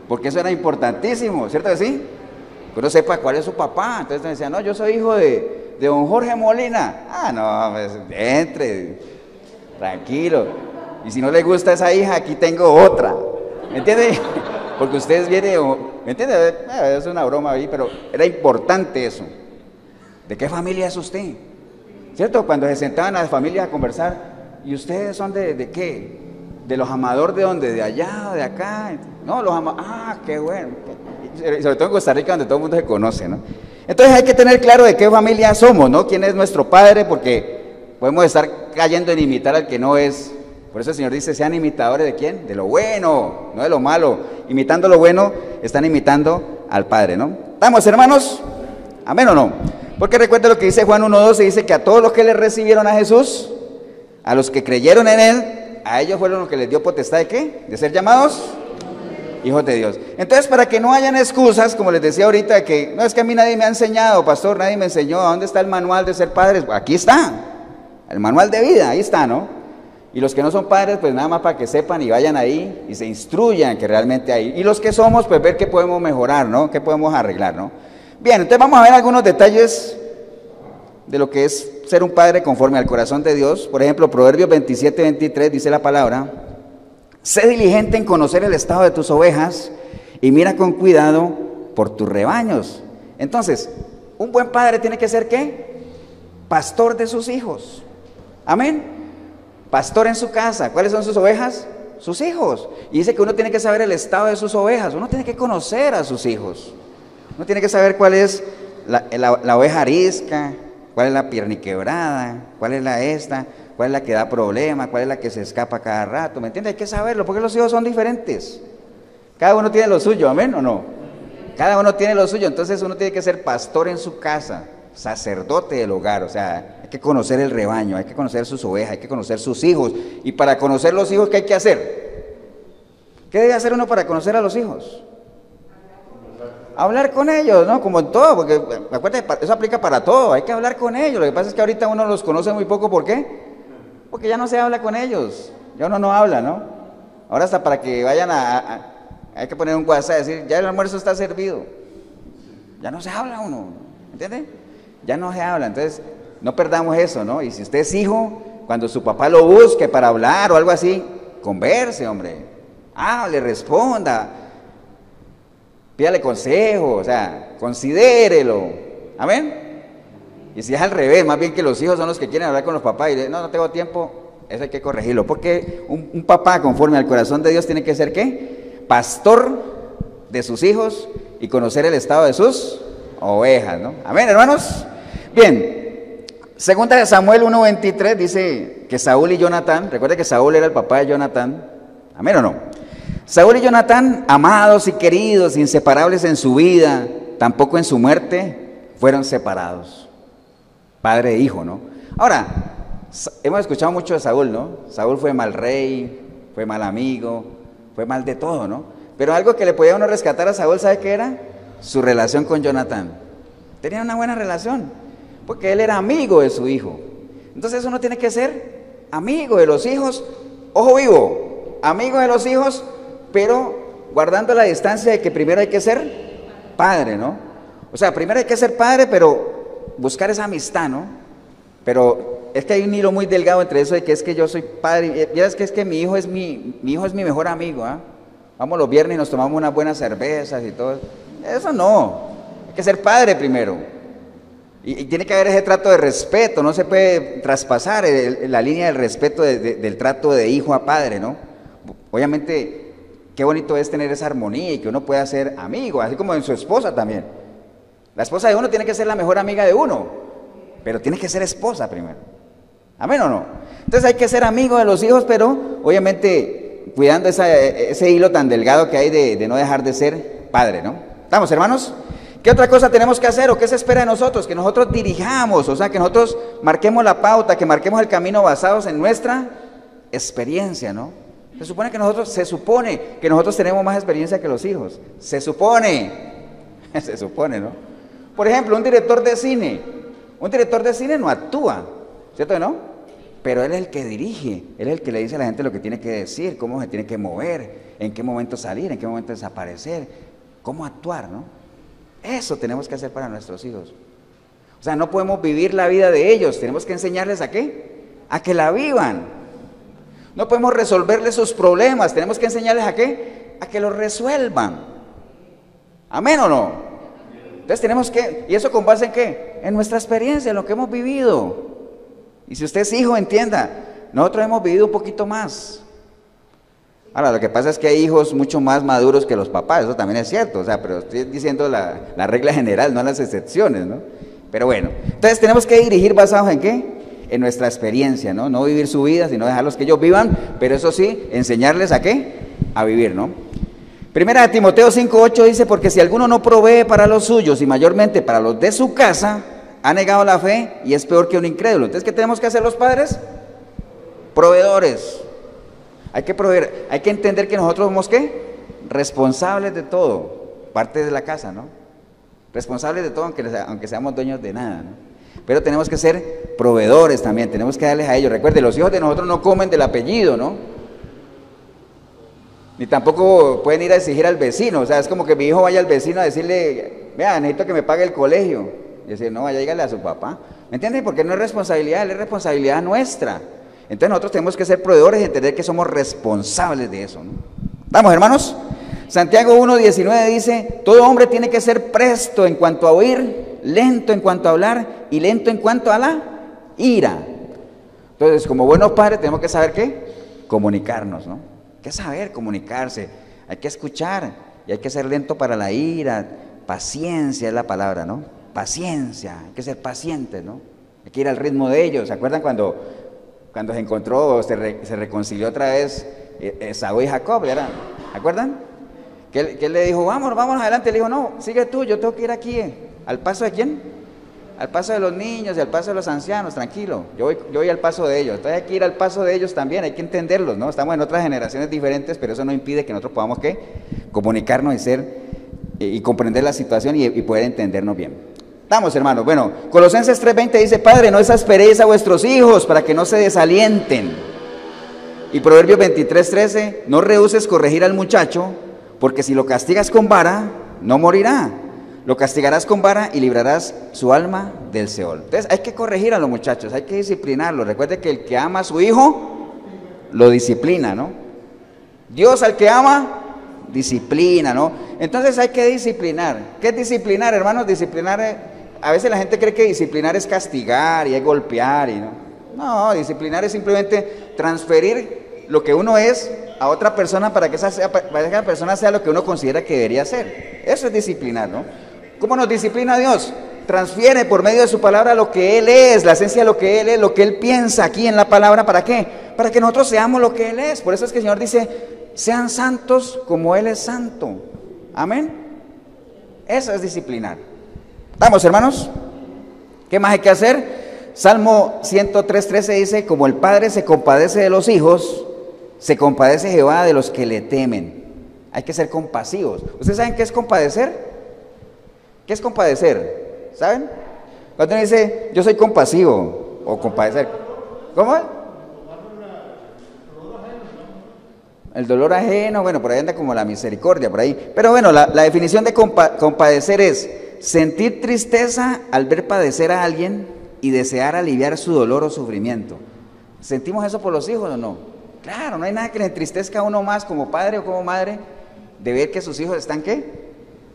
Porque eso era importantísimo, ¿cierto que sí? Que uno sepa cuál es su papá. Entonces me decía, no, yo soy hijo de don Jorge Molina. Ah, no, pues entre, tranquilo. Y si no le gusta esa hija, aquí tengo otra. ¿Me entiende? Porque ustedes vienen, ¿me entiende? Es una broma ahí, pero era importante eso. ¿De qué familia es usted? ¿Cierto? Cuando se sentaban las familias a conversar, ¿y ustedes son de qué? ¿De los amadores de dónde? ¿De allá o de acá? No, los amadores, qué bueno. Y sobre todo en Costa Rica, donde todo el mundo se conoce, ¿no? Entonces hay que tener claro de qué familia somos, ¿no? ¿Quién es nuestro padre? Porque podemos estar cayendo en imitar al que no es. Por eso el Señor dice, sean imitadores ¿de quién? De lo bueno, no de lo malo. Imitando lo bueno, están imitando al Padre, ¿no? ¿Estamos, hermanos? ¿Amén o no? Porque recuerda lo que dice Juan 1:12, dice que a todos los que le recibieron a Jesús, a los que creyeron en Él, a ellos fueron los que les dio potestad ¿de qué? De ser llamados hijos de Dios. Entonces, para que no hayan excusas, como les decía ahorita, que no es que a mí nadie me ha enseñado, pastor, nadie me enseñó, ¿a dónde está el manual de ser padres? Aquí está, el manual de vida, ahí está, ¿no? Y los que no son padres, pues nada más para que sepan y vayan ahí y se instruyan que realmente hay. Y los que somos, pues ver qué podemos mejorar, ¿no? Qué podemos arreglar, ¿no? Bien, entonces vamos a ver algunos detalles de lo que es ser un padre conforme al corazón de Dios. Por ejemplo, Proverbios 27:23 dice la palabra, sé diligente en conocer el estado de tus ovejas y mira con cuidado por tus rebaños. Entonces, un buen padre tiene que ser ¿qué? Pastor de sus hijos. Amén. Pastor en su casa. ¿Cuáles son sus ovejas? Sus hijos. Y dice que uno tiene que saber el estado de sus ovejas. Uno tiene que conocer a sus hijos. Uno tiene que saber cuál es la oveja arisca, cuál es la pierniquebrada, cuál es cuál es la que da problemas, cuál es la que se escapa cada rato. ¿Me entiende? Hay que saberlo porque los hijos son diferentes. Cada uno tiene lo suyo. ¿Amén o no? Cada uno tiene lo suyo, entonces uno tiene que ser pastor en su casa, sacerdote del hogar, o sea, hay que conocer el rebaño, hay que conocer sus ovejas, hay que conocer sus hijos. Y para conocer los hijos, ¿qué hay que hacer? ¿Qué debe hacer uno para conocer a los hijos? Hablar con ellos, ¿no? Como en todo, porque acuérdate, eso aplica para todo, hay que hablar con ellos. Lo que pasa es que ahorita uno los conoce muy poco, ¿por qué? Porque ya no se habla con ellos, ya uno no habla, ¿no? Ahora hasta para que vayan hay que poner un WhatsApp y decir, ya el almuerzo está servido. Ya no se habla uno, ¿entiende? Ya no se habla, entonces no perdamos eso, ¿no? Y si usted es hijo, cuando su papá lo busque para hablar o algo así, converse, hombre, hable, responda, pídale consejo, o sea, considérelo, ¿amén? Y si es al revés, más bien que los hijos son los que quieren hablar con los papás y no tengo tiempo, eso hay que corregirlo, porque un papá conforme al corazón de Dios tiene que ser, ¿qué? Pastor de sus hijos y conocer el estado de sus ovejas, ¿no? Amén, hermanos. Bien, segunda de Samuel 1:23 dice que Saúl y Jonatán, recuerde que Saúl era el papá de Jonatán, amén o no. Saúl y Jonatán, amados y queridos, inseparables en su vida, tampoco en su muerte, fueron separados. Padre e hijo, ¿no? Ahora, hemos escuchado mucho de Saúl, ¿no? Saúl fue mal rey, fue mal amigo, fue mal de todo, ¿no? Pero algo que le podía uno rescatar a Saúl, ¿sabe qué era? Su relación con Jonatán. Tenía una buena relación, porque él era amigo de su hijo. Entonces uno tiene que ser amigo de los hijos, ojo vivo, amigo de los hijos, pero guardando la distancia de que primero hay que ser padre, ¿no? O sea, primero hay que ser padre, pero buscar esa amistad, ¿no? Pero es que hay un hilo muy delgado entre eso de que es que yo soy padre, y es que mi hijo es mi hijo es mi mejor amigo, ¿ah? Vamos los viernes y nos tomamos unas buenas cervezas y todo. Eso no, hay que ser padre primero. Y tiene que haber ese trato de respeto, no se puede traspasar la línea del respeto del trato de hijo a padre, ¿no? Obviamente, qué bonito es tener esa armonía y que uno pueda ser amigo, así como en su esposa también. La esposa de uno tiene que ser la mejor amiga de uno, pero tiene que ser esposa primero. ¿Amén o no? Entonces hay que ser amigo de los hijos, pero obviamente cuidando ese hilo tan delgado que hay de no dejar de ser padre, ¿no? ¿Estamos, hermanos? ¿Qué otra cosa tenemos que hacer o qué se espera de nosotros? Que nosotros dirijamos, o sea, que nosotros marquemos la pauta, que marquemos el camino basados en nuestra experiencia, ¿no? Se supone que nosotros tenemos más experiencia que los hijos. Se supone, ¿no? Por ejemplo, un director de cine no actúa, ¿cierto o no? Pero él es el que dirige, él es el que le dice a la gente lo que tiene que decir, cómo se tiene que mover, en qué momento salir, en qué momento desaparecer, cómo actuar, ¿no? Eso tenemos que hacer para nuestros hijos. O sea, no podemos vivir la vida de ellos, tenemos que enseñarles ¿a qué? A que la vivan. No podemos resolverles sus problemas, tenemos que enseñarles ¿a qué? A que los resuelvan. ¿Amén o no? Entonces tenemos que, ¿y eso con base en qué? En nuestra experiencia, en lo que hemos vivido. Y si usted es hijo, entienda, nosotros hemos vivido un poquito más. Ahora, lo que pasa es que hay hijos mucho más maduros que los papás, eso también es cierto, o sea, pero estoy diciendo la regla general, no las excepciones, ¿no? Pero bueno, entonces tenemos que dirigir basados ¿en qué? En nuestra experiencia, ¿no? No vivir su vida, sino dejarlos que ellos vivan, pero eso sí, enseñarles ¿a qué? A vivir, ¿no? Primera de Timoteo 5:8 dice, porque si alguno no provee para los suyos y mayormente para los de su casa, ha negado la fe y es peor que un incrédulo. Entonces, ¿qué tenemos que hacer los padres? Proveedores. Hay que proveer, hay que entender que nosotros somos ¿qué? Responsables de todo, parte de la casa, ¿no? Responsables de todo, aunque seamos dueños de nada, ¿no? Pero tenemos que ser proveedores también, tenemos que darles a ellos. Recuerde, los hijos de nosotros no comen del apellido, ¿no? Ni tampoco pueden ir a exigir al vecino, o sea, es como que mi hijo vaya al vecino a decirle, vea, necesito que me pague el colegio. Y decir, no, vaya, dígale a su papá. ¿Me entiendes? Porque no es responsabilidad, es responsabilidad nuestra. Entonces nosotros tenemos que ser proveedores y entender que somos responsables de eso, ¿no? ¿Vamos, hermanos? Santiago 1:19 dice, todo hombre tiene que ser presto en cuanto a oír, lento en cuanto a hablar y lento en cuanto a la ira. Entonces, como buenos padres tenemos que saber ¿qué? Comunicarnos, ¿no? Hay que saber comunicarse, hay que escuchar y hay que ser lento para la ira. Paciencia es la palabra, ¿no? Paciencia, hay que ser pacientes, ¿no? Hay que ir al ritmo de ellos. ¿Se acuerdan cuando se encontró, se reconcilió otra vez Esaú y Jacob? ¿Se acuerdan? que él le dijo, vamos adelante. Le dijo, no, sigue tú, yo tengo que ir aquí. ¿Al paso de quién? Al paso de los niños y al paso de los ancianos, tranquilo. Yo voy al paso de ellos. Entonces hay que ir al paso de ellos también, hay que entenderlos, ¿no? Estamos en otras generaciones diferentes, pero eso no impide que nosotros podamos, ¿qué? Comunicarnos y ser, y comprender la situación y poder entendernos bien. Vamos, hermanos. Bueno, Colosenses 3:20 dice, Padre, no exasperéis a vuestros hijos para que no se desalienten. Y Proverbios 23:13, no rehuses corregir al muchacho, porque si lo castigas con vara, no morirá. Lo castigarás con vara y librarás su alma del Seol. Entonces hay que corregir a los muchachos, hay que disciplinarlos. Recuerde que el que ama a su hijo, lo disciplina, ¿no? Dios al que ama, disciplina, ¿no? Entonces hay que disciplinar. ¿Qué es disciplinar, hermanos? Disciplinar, a veces la gente cree que disciplinar es castigar y es golpear, y no, disciplinar es simplemente transferir lo que uno es a otra persona para que esa persona sea lo que uno considera que debería ser. Eso es disciplinar, ¿no? ¿Cómo nos disciplina Dios? Transfiere por medio de su palabra lo que Él es, la esencia de lo que Él es, lo que Él piensa aquí en la palabra. ¿Para qué? Para que nosotros seamos lo que Él es. Por eso es que el Señor dice, sean santos como Él es santo. Amén. Eso es disciplinar. ¿Estamos, hermanos? ¿Qué más hay que hacer? Salmo 103:13 dice, como el Padre se compadece de los hijos, se compadece Jehová de los que le temen. Hay que ser compasivos. ¿Ustedes saben qué es compadecer? ¿Qué es compadecer? ¿Saben? Cuando uno dice, yo soy compasivo, o compadecer. ¿Cómo es? El dolor ajeno, bueno, por ahí anda como la misericordia, por ahí. Pero bueno, la definición de compadecer es sentir tristeza al ver padecer a alguien y desear aliviar su dolor o sufrimiento. ¿Sentimos eso por los hijos o no? Claro, no hay nada que le entristezca a uno más como padre o como madre de ver que sus hijos están, ¿qué?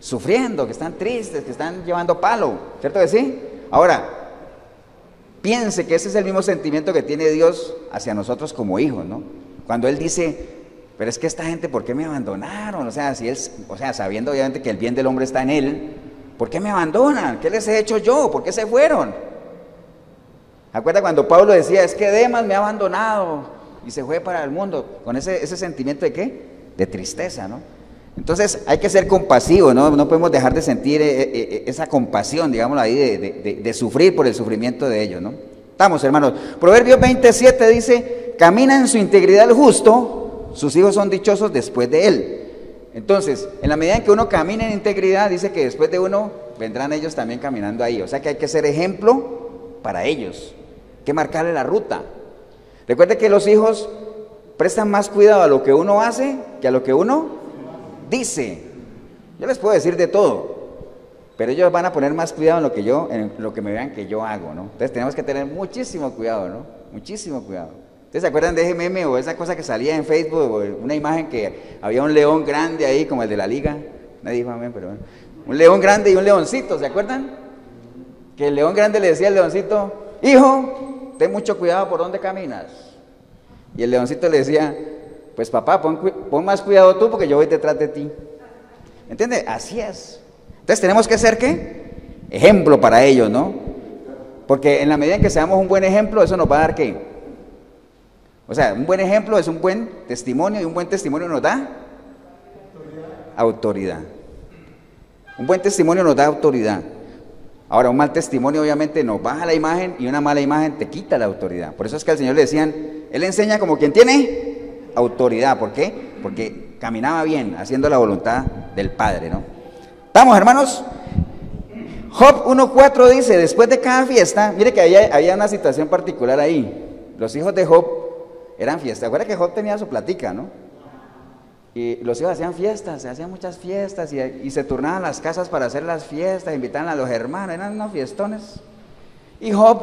Sufriendo, que están tristes, que están llevando palo, ¿cierto que sí? Ahora, piense que ese es el mismo sentimiento que tiene Dios hacia nosotros como hijos, ¿no? Cuando Él dice, pero es que esta gente, ¿por qué me abandonaron? O sea, sabiendo obviamente que el bien del hombre está en Él, ¿por qué me abandonan? ¿Qué les he hecho yo? ¿Por qué se fueron? ¿Acuerda cuando Pablo decía, es que Demas me ha abandonado y se fue para el mundo? Con ese sentimiento de ¿qué? De tristeza, ¿no? Entonces hay que ser compasivos, ¿no? No podemos dejar de sentir esa compasión, digámoslo ahí, de sufrir por el sufrimiento de ellos, ¿no? Estamos, hermanos. Proverbios 27 dice, camina en su integridad el justo, sus hijos son dichosos después de él. Entonces, en la medida en que uno camina en integridad, dice que después de uno vendrán ellos también caminando ahí. O sea que hay que ser ejemplo para ellos, hay que marcarle la ruta. Recuerde que los hijos prestan más cuidado a lo que uno hace que a lo que uno dice. Yo les puedo decir de todo, pero ellos van a poner más cuidado en lo que me vean que yo hago, ¿no? Entonces tenemos que tener muchísimo cuidado, ¿no? Muchísimo cuidado. ¿Ustedes se acuerdan de ese meme o esa cosa que salía en Facebook, o una imagen que había un león grande ahí como el de la liga? Nadie dijo amén, pero bueno. Un león grande y un leoncito, ¿se acuerdan? Que el león grande le decía al leoncito, hijo, ten mucho cuidado por dónde caminas. Y el leoncito le decía, pues papá, pon más cuidado tú porque yo voy detrás de ti. ¿Me entiendes? Así es. Entonces tenemos que ser, ¿qué? Ejemplo para ellos, ¿no? Porque en la medida en que seamos un buen ejemplo, eso nos va a dar, ¿qué? O sea, un buen ejemplo es un buen testimonio, y un buen testimonio nos da autoridad. Un buen testimonio nos da autoridad. Ahora, un mal testimonio obviamente nos baja la imagen, y una mala imagen te quita la autoridad. Por eso es que al Señor le decían, Él enseña como quien tiene autoridad. ¿Por qué? Porque caminaba bien, haciendo la voluntad del Padre, ¿no? ¿Estamos, hermanos? Job 1:4 dice, después de cada fiesta, mire que había una situación particular ahí. Los hijos de Job eran fiestas. Acuérdate que Job tenía su platica, ¿no? Y los hijos hacían fiestas, se hacían muchas fiestas, y se turnaban las casas para hacer las fiestas, invitaban a los hermanos, eran unos fiestones. Y Job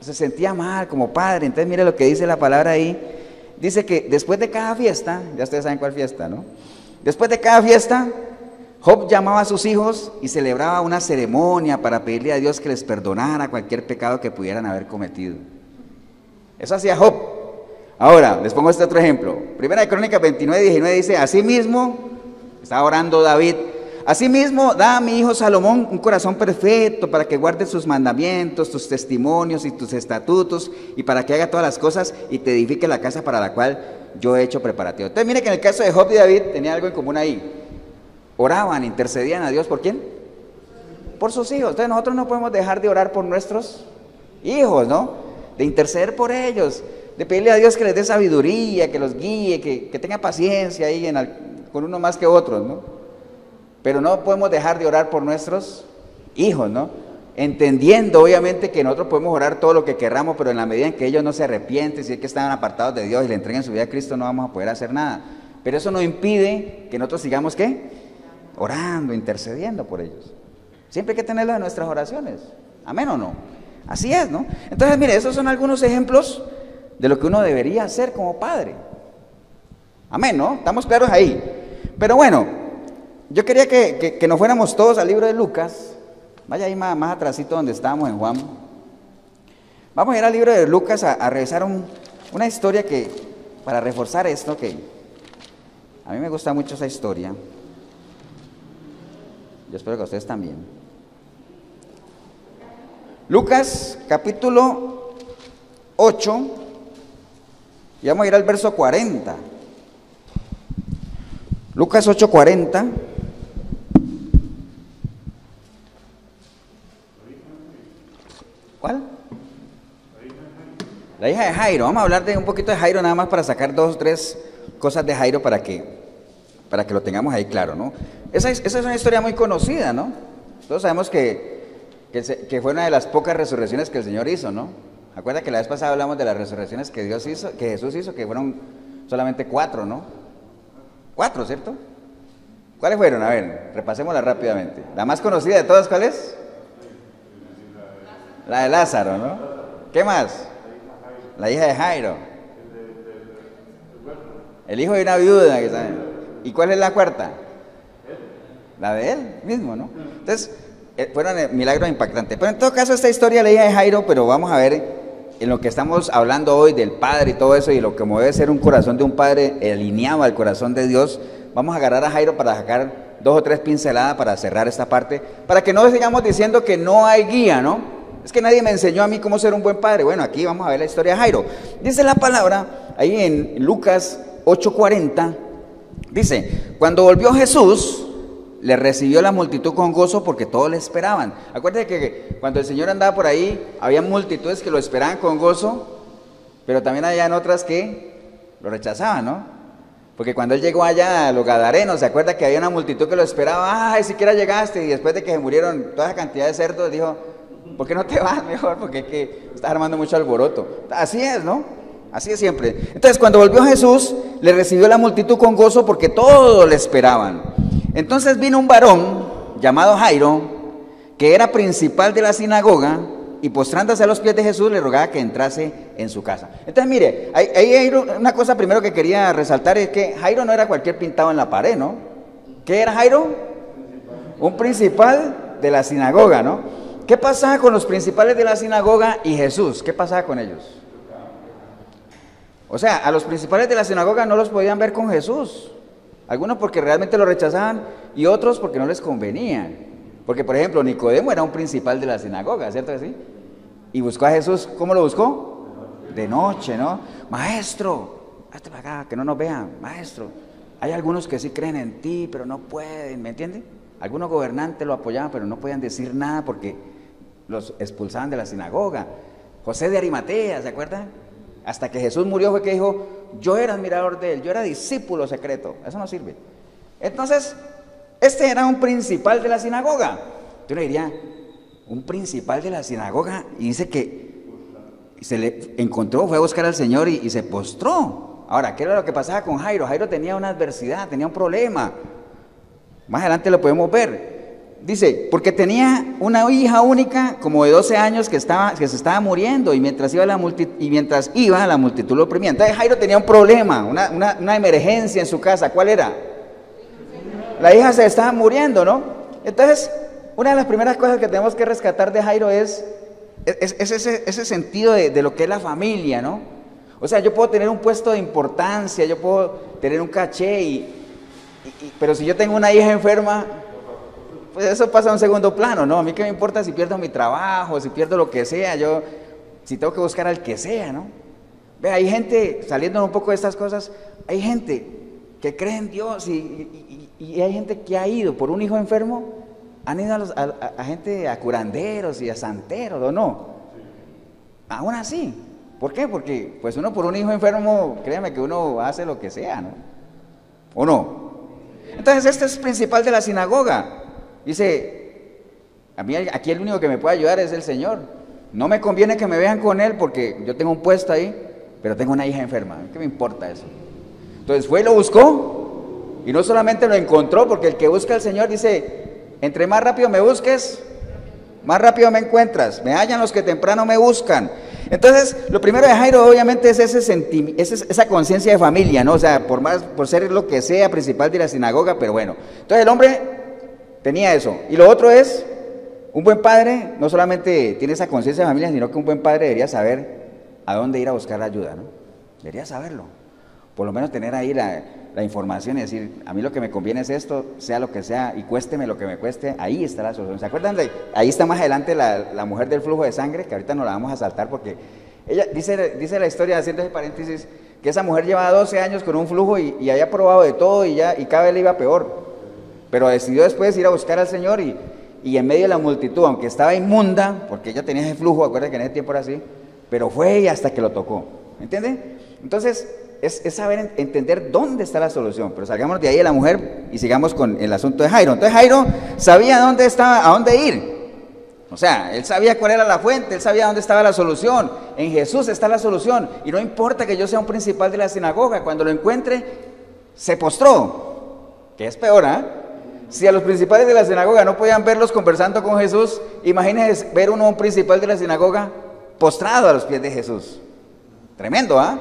se sentía mal como padre. Entonces mire lo que dice la palabra ahí. Dice que después de cada fiesta, ya ustedes saben cuál fiesta, ¿no? Después de cada fiesta, Job llamaba a sus hijos y celebraba una ceremonia para pedirle a Dios que les perdonara cualquier pecado que pudieran haber cometido. Eso hacía Job. Ahora, les pongo este otro ejemplo. Primera de Crónicas 29:19 dice, asimismo, estaba orando David, asimismo, da a mi hijo Salomón un corazón perfecto para que guarde sus mandamientos, tus testimonios y tus estatutos, y para que haga todas las cosas y te edifique la casa para la cual yo he hecho preparativo. Entonces, mire que en el caso de Job y David tenía algo en común ahí. oraban, intercedían a Dios, ¿por quién? Por sus hijos. Entonces nosotros no podemos dejar de orar por nuestros hijos, ¿no? De interceder por ellos, de pedirle a Dios que les dé sabiduría, que los guíe, que tenga paciencia ahí con unos más que otros, ¿no? Pero no podemos dejar de orar por nuestros hijos, ¿no? Entendiendo obviamente que nosotros podemos orar todo lo que querramos, pero en la medida en que ellos no se arrepienten, si es que están apartados de Dios y le entreguen su vida a Cristo, no vamos a poder hacer nada. Pero eso no impide que nosotros sigamos, ¿qué? Orando, intercediendo por ellos. Siempre hay que tenerlo en nuestras oraciones. ¿Amén o no? Así es, ¿no? Entonces, mire, esos son algunos ejemplos de lo que uno debería hacer como padre. Amén, ¿no? Estamos claros ahí. Pero bueno, yo quería que nos fuéramos todos al libro de Lucas. Vaya ahí más atrásito donde estábamos en Juan. Vamos a ir al libro de Lucas a revisar una historia para reforzar esto, que a mí me gusta mucho esa historia. Yo espero que a ustedes también. Lucas capítulo 8, y vamos a ir al verso 40. Lucas 8:40. ¿Cuál? La hija de Jairo. Vamos a hablar de un poquito de Jairo nada más para sacar 2 o 3 cosas de Jairo para que lo tengamos ahí claro, ¿no? Esa es una historia muy conocida, ¿no? Todos sabemos que fue una de las pocas resurrecciones que el Señor hizo, ¿no? Acuerda que la vez pasada hablamos de las resurrecciones que Jesús hizo, que fueron solamente 4, ¿no? 4, ¿cierto? ¿Cuáles fueron? A ver, repasémosla rápidamente. La más conocida de todas, ¿cuál es? La de Lázaro, ¿no? ¿Qué más? La hija de Jairo. El hijo de una viuda. ¿Y cuál es la cuarta? La de él mismo, ¿no? Entonces, fueron milagros impactantes. Pero en todo caso, esta historia de la hija de Jairo, pero vamos a ver en lo que estamos hablando hoy del Padre y todo eso, y lo que debe ser un corazón de un Padre alineado al corazón de Dios. Vamos a agarrar a Jairo para sacar 2 o 3 pinceladas para cerrar esta parte, para que no sigamos diciendo que no hay guía, ¿no? Es que nadie me enseñó a mí cómo ser un buen padre. Bueno, aquí vamos a ver la historia de Jairo. Dice la palabra, ahí en Lucas 8:40, dice: cuando volvió Jesús, le recibió la multitud con gozo porque todos le esperaban. Acuérdense que cuando el Señor andaba por ahí, había multitudes que lo esperaban con gozo, pero también había otras que lo rechazaban, ¿no? Porque cuando él llegó allá a los Gadarenos, se acuerda que había una multitud que lo esperaba. ¡Ay, siquiera llegaste! Y después de que se murieron toda esa cantidad de cerdos, dijo: ¿por qué no te vas mejor? Porque es que estás armando mucho alboroto. Así es, ¿no? Así es siempre. Entonces, cuando volvió Jesús, le recibió la multitud con gozo porque todos le esperaban. Entonces vino un varón llamado Jairo, que era principal de la sinagoga, y postrándose a los pies de Jesús, le rogaba que entrase en su casa. Entonces, mire, ahí hay una cosa primero que quería resaltar, es que Jairo no era cualquier pintado en la pared, ¿no? ¿Qué era Jairo? Un principal de la sinagoga, ¿no? ¿Qué pasaba con los principales de la sinagoga y Jesús? ¿Qué pasaba con ellos? O sea, a los principales de la sinagoga no los podían ver con Jesús. Algunos porque realmente lo rechazaban y otros porque no les convenía. Porque, por ejemplo, Nicodemo era un principal de la sinagoga, ¿cierto que sí? Y buscó a Jesús, ¿cómo lo buscó? De noche, ¿no? Maestro, hazte para acá, que no nos vean, maestro. Hay algunos que sí creen en ti, pero no pueden, ¿me entienden? Algunos gobernantes lo apoyaban, pero no podían decir nada porque los expulsaban de la sinagoga. José de Arimatea, ¿se acuerdan? Hasta que Jesús murió fue que dijo: yo era admirador de él, yo era discípulo secreto. Eso no sirve. Entonces, este era un principal de la sinagoga. Yo le diría, un principal de la sinagoga, y dice que se le encontró, fue a buscar al Señor y se postró. Ahora, ¿qué era lo que pasaba con Jairo? Jairo tenía una adversidad, tenía un problema. Más adelante lo podemos ver. Dice, porque tenía una hija única, como de 12 años, que se estaba muriendo, y mientras iba la multitud lo oprimía. Entonces Jairo tenía un problema, una emergencia en su casa. ¿Cuál era? La hija se estaba muriendo, ¿no? Entonces, una de las primeras cosas que tenemos que rescatar de Jairo es ese sentido de lo que es la familia, ¿no? O sea, yo puedo tener un puesto de importancia, yo puedo tener un caché, pero si yo tengo una hija enferma, pues eso pasa a un segundo plano, ¿no? A mí qué me importa si pierdo mi trabajo, si pierdo lo que sea, si tengo que buscar al que sea, ¿no? Ve, hay gente, saliendo un poco de estas cosas, hay gente que cree en Dios y Y hay gente que ha ido por un hijo enfermo, han ido a gente, a curanderos y a santeros, ¿o no? Aún así. ¿Por qué? Porque pues uno por un hijo enfermo, créame que uno hace lo que sea, ¿no? ¿O no? Entonces este es el principal de la sinagoga. Dice, a mí aquí el único que me puede ayudar es el Señor. No me conviene que me vean con él porque yo tengo un puesto ahí, pero tengo una hija enferma. ¿Qué me importa eso? Entonces fue y lo buscó, y no solamente lo encontró, porque el que busca al Señor dice, entre más rápido me busques, más rápido me encuentras. Me hallan los que temprano me buscan. Entonces, lo primero de Jairo obviamente es esa conciencia de familia, ¿no? O sea, por ser lo que sea, principal de la sinagoga, pero bueno. Entonces el hombre tenía eso. Y lo otro es, un buen padre no solamente tiene esa conciencia de familia, sino que un buen padre debería saber a dónde ir a buscar ayuda, ¿no? Debería saberlo. Por lo menos tener ahí la información y decir, a mí lo que me conviene es esto, sea lo que sea, y cuésteme lo que me cueste, ahí está la solución. ¿Se acuerdan ahí está más adelante la mujer del flujo de sangre, que ahorita no la vamos a saltar porque ella dice la historia, haciendo ese paréntesis, que esa mujer llevaba 12 años con un flujo y había probado de todo y cada vez le iba peor, pero decidió después ir a buscar al Señor y en medio de la multitud, aunque estaba inmunda, porque ella tenía ese flujo, acuérdense que en ese tiempo era así, pero fue y hasta que lo tocó, ¿entienden? Entonces es saber entender dónde está la solución. Pero salgamos de ahí de la mujer y sigamos con el asunto de Jairo. Entonces Jairo sabía dónde estaba, a dónde ir. O sea, él sabía cuál era la fuente, él sabía dónde estaba la solución. En Jesús está la solución. Y no importa que yo sea un principal de la sinagoga, cuando lo encuentre, se postró. Que es peor, ¿ah? Si a los principales de la sinagoga no podían verlos conversando con Jesús, imagínense ver uno a un principal de la sinagoga postrado a los pies de Jesús. Tremendo, ¿ah?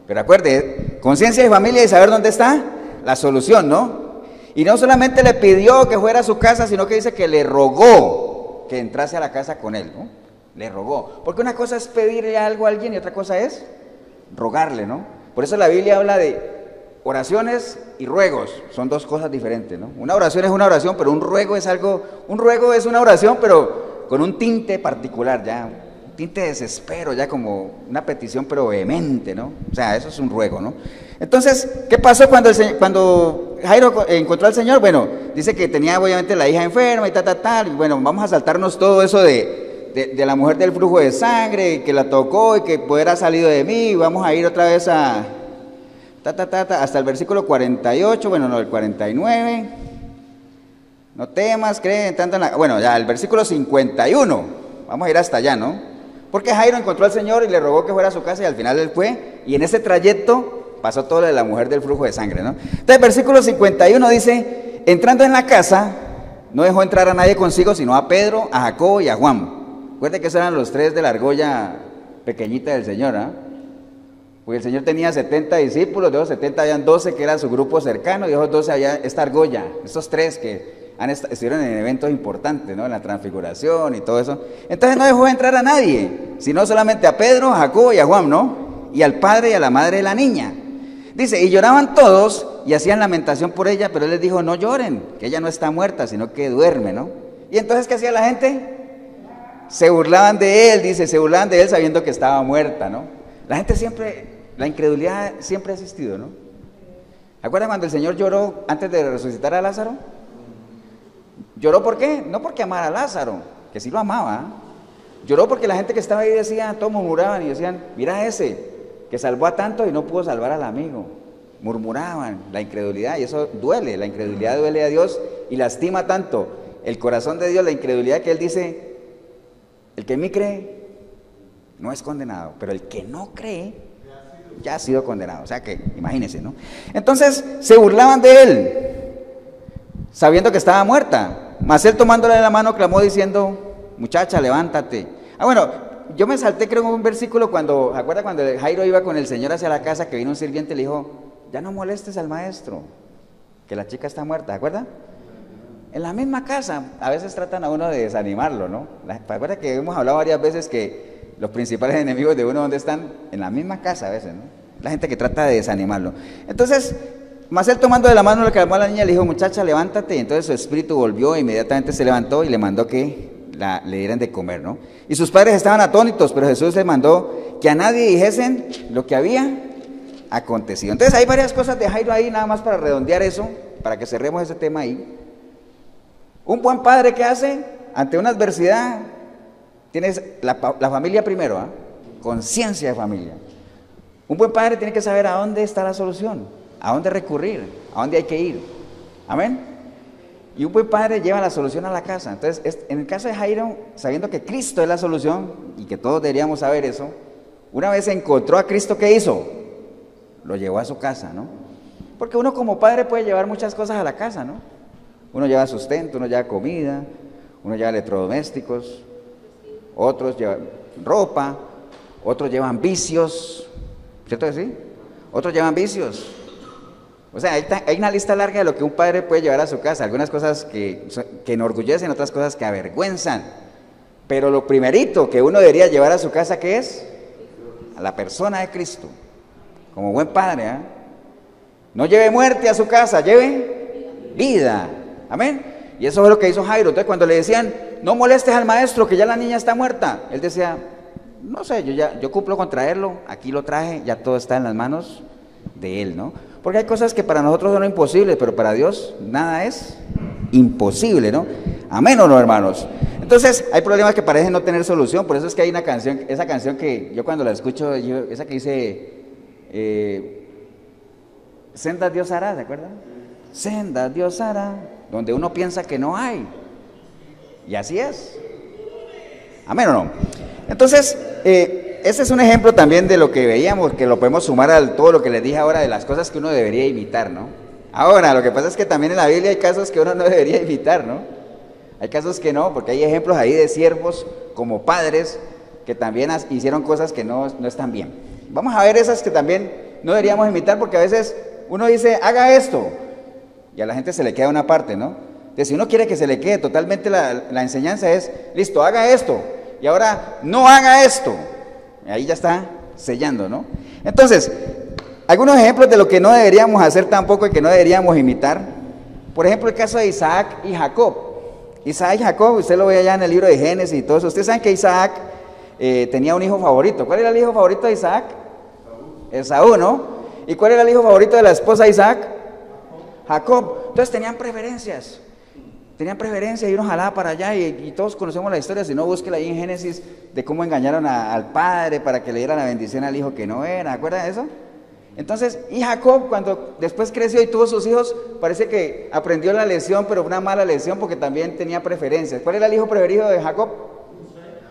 Pero acuerde, conciencia de familia y saber dónde está la solución, ¿no? Y no solamente le pidió que fuera a su casa, sino que dice que le rogó que entrase a la casa con él, ¿no? Le rogó. Porque una cosa es pedirle algo a alguien y otra cosa es rogarle, ¿no? Por eso la Biblia habla de oraciones y ruegos. Son dos cosas diferentes, ¿no? Una oración es una oración, pero un ruego es una oración, pero con un tinte particular, ya. Tinte de desespero, ya como una petición pero vehemente, ¿no? O sea, eso es un ruego, ¿no? Entonces, ¿qué pasó cuando Jairo encontró al Señor? Bueno, dice que tenía obviamente la hija enferma y tal, y bueno, vamos a saltarnos todo eso de la mujer del flujo de sangre, y que la tocó y que poder ha salido de mí, y vamos a ir otra vez hasta el versículo 48, bueno, no, el 49, no temas, creen, bueno, ya el versículo 51, vamos a ir hasta allá, ¿no? Porque Jairo encontró al Señor y le rogó que fuera a su casa y al final él fue, y en ese trayecto pasó todo lo de la mujer del flujo de sangre, ¿no? Entonces, versículo 51 dice, entrando en la casa, no dejó entrar a nadie consigo, sino a Pedro, a Jacobo y a Juan. Recuerden que esos eran los tres de la argolla pequeñita del Señor, ¿ah? Porque el Señor tenía 70 discípulos, de esos 70 habían 12 que era su grupo cercano, y de esos 12 había esta argolla, estos tres que estuvieron en eventos importantes, ¿no? En la transfiguración y todo eso. Entonces no dejó entrar a nadie, sino solamente a Pedro, a Jacobo y a Juan, ¿no? Y al padre y a la madre de la niña. Dice, y lloraban todos y hacían lamentación por ella, pero él les dijo, no lloren, que ella no está muerta, sino que duerme, ¿no? Y entonces, ¿qué hacía la gente? Se burlaban de él, dice, se burlaban de él sabiendo que estaba muerta, ¿no? La gente siempre, la incredulidad siempre ha existido, ¿no? ¿Acuerdan cuando el Señor lloró antes de resucitar a Lázaro? ¿Lloró por qué? No porque amara a Lázaro, que sí lo amaba, ¿eh? Lloró porque la gente que estaba ahí decía, todos murmuraban y decían, mira ese, que salvó a tanto y no pudo salvar al amigo. Murmuraban, la incredulidad, y eso duele, la incredulidad duele a Dios y lastima tanto el corazón de Dios, la incredulidad, que Él dice, el que en mí cree no es condenado, pero el que no cree ya ha sido condenado. O sea que, imagínense, ¿no? Entonces, se burlaban de él, sabiendo que estaba muerta. Mas él tomándole de la mano clamó diciendo, muchacha, levántate. Bueno, yo me salté creo en un versículo cuando, ¿acuerda cuando Jairo iba con el Señor hacia la casa, que vino un sirviente y le dijo, ya no molestes al maestro, que la chica está muerta, ¿acuerda? En la misma casa, a veces tratan a uno de desanimarlo, ¿no? ¿Acuerda que hemos hablado varias veces que los principales enemigos de uno, ¿dónde están? En la misma casa a veces, ¿no? La gente que trata de desanimarlo. Entonces, mas él tomando de la mano le clamó a la niña, le dijo, muchacha, levántate. Y entonces su espíritu volvió e inmediatamente se levantó y le mandó que le dieran de comer, ¿no? Y sus padres estaban atónitos, pero Jesús les mandó que a nadie dijesen lo que había acontecido. Entonces hay varias cosas de Jairo ahí, nada más para redondear eso, para que cerremos ese tema ahí. Un buen padre, ¿qué hace? Ante una adversidad, tienes la familia primero, conciencia de familia. Un buen padre tiene que saber a dónde está la solución, a dónde recurrir, a dónde hay que ir. Amén. Y un buen padre lleva la solución a la casa. Entonces, en el caso de Jairo, sabiendo que Cristo es la solución, y que todos deberíamos saber eso, una vez encontró a Cristo, ¿qué hizo? Lo llevó a su casa, ¿no? Porque uno como padre puede llevar muchas cosas a la casa, ¿no? Uno lleva sustento, uno lleva comida, uno lleva electrodomésticos, otros llevan ropa, otros llevan vicios, ¿cierto que sí? Otros llevan vicios. O sea, hay una lista larga de lo que un padre puede llevar a su casa, algunas cosas que enorgullecen, otras cosas que avergüenzan. Pero lo primerito que uno debería llevar a su casa, ¿qué es? A la persona de Cristo, como buen padre, ¿eh? No lleve muerte a su casa, lleve vida. Amén. Y eso es lo que hizo Jairo. Entonces cuando le decían, no molestes al maestro, que ya la niña está muerta, él decía, no sé, yo cumplo con traerlo, aquí lo traje, ya todo está en las manos de él, ¿no? Porque hay cosas que para nosotros son imposibles, pero para Dios nada es imposible, ¿no? Amén o no, hermanos. Entonces hay problemas que parecen no tener solución. Por eso es que hay una canción, esa canción que yo cuando la escucho, esa que dice sendas Dios hará, ¿se acuerdan? Sendas Dios hará, donde uno piensa que no hay, y así es. Amén o no. Entonces ese es un ejemplo también de lo que veíamos, que lo podemos sumar a todo lo que les dije ahora de las cosas que uno debería imitar, ¿no? Ahora, lo que pasa es que también en la Biblia hay casos que uno no debería imitar, ¿no? Hay casos que no, porque hay ejemplos ahí de siervos como padres que también hicieron cosas que no están bien. Vamos a ver esas que también no deberíamos imitar, porque a veces uno dice, haga esto, y a la gente se le queda una parte, ¿no? Entonces, si uno quiere que se le quede totalmente la enseñanza es, listo, haga esto, y ahora no haga esto. Ahí ya está sellando, ¿no? Entonces, algunos ejemplos de lo que no deberíamos hacer tampoco y que no deberíamos imitar. Por ejemplo, el caso de Isaac y Jacob. Isaac y Jacob, usted lo ve allá en el libro de Génesis y todo eso. Ustedes saben que Isaac tenía un hijo favorito. ¿Cuál era el hijo favorito de Isaac? Esaú, ¿no? ¿Y cuál era el hijo favorito de la esposa de Isaac? Jacob. Entonces tenían preferencias. Tenían preferencia y uno jalaba para allá y todos conocemos la historia, si no búsquela ahí en Génesis de cómo engañaron al padre para que le diera la bendición al hijo que no era, ¿acuerdan de eso? Entonces, y Jacob cuando después creció y tuvo sus hijos, parece que aprendió la lección, pero una mala lección porque también tenía preferencias. ¿Cuál era el hijo preferido de Jacob?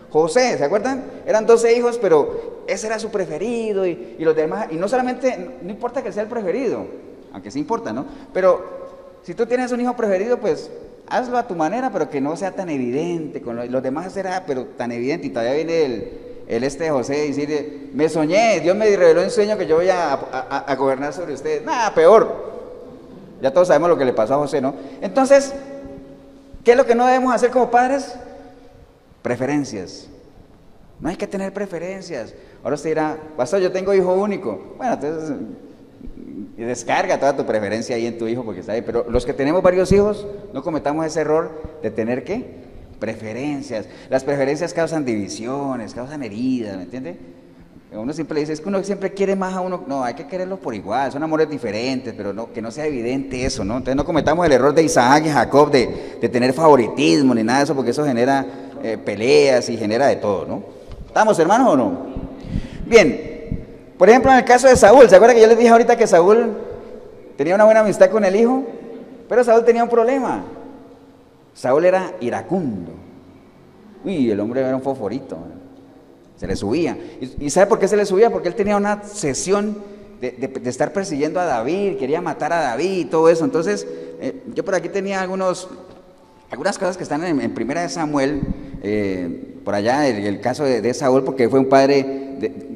José, ¿se acuerdan? Eran 12 hijos, pero ese era su preferido y los demás, y no solamente, no importa que sea el preferido, aunque sí importa, ¿no? Pero si tú tienes un hijo preferido, pues hazlo a tu manera, pero que no sea tan evidente, con los demás será, pero tan evidente, y todavía viene el José y decir, me soñé, Dios me reveló en sueño que yo voy a gobernar sobre ustedes. Nada, peor. Ya todos sabemos lo que le pasó a José, ¿no? Entonces, ¿qué es lo que no debemos hacer como padres? Preferencias. No hay que tener preferencias. Ahora usted dirá, pastor, yo tengo hijo único. Bueno, entonces y descarga toda tu preferencia ahí en tu hijo porque está ahí, pero los que tenemos varios hijos no cometamos ese error de tener ¿qué? Preferencias. Las preferencias causan divisiones, causan heridas, ¿me entiende? Uno siempre le dice, es que uno siempre quiere más a uno, no, hay que quererlo por igual, son amores diferentes, pero no, que no sea evidente eso, ¿no? Entonces no cometamos el error de Isaac y Jacob de tener favoritismo ni nada de eso, porque eso genera peleas y genera de todo, ¿no? ¿Estamos, hermanos, o no? Bien. Por ejemplo, en el caso de Saúl, ¿se acuerdan que yo les dije ahorita que Saúl tenía una buena amistad con el hijo? Pero Saúl tenía un problema. Saúl era iracundo. Uy, el hombre era un fosforito. Se le subía. ¿Y sabe por qué se le subía? Porque él tenía una sesión de estar persiguiendo a David, quería matar a David y todo eso. Entonces, yo por aquí tenía algunas cosas que están en Primera de Samuel, por allá, el caso de Saúl, porque fue un padre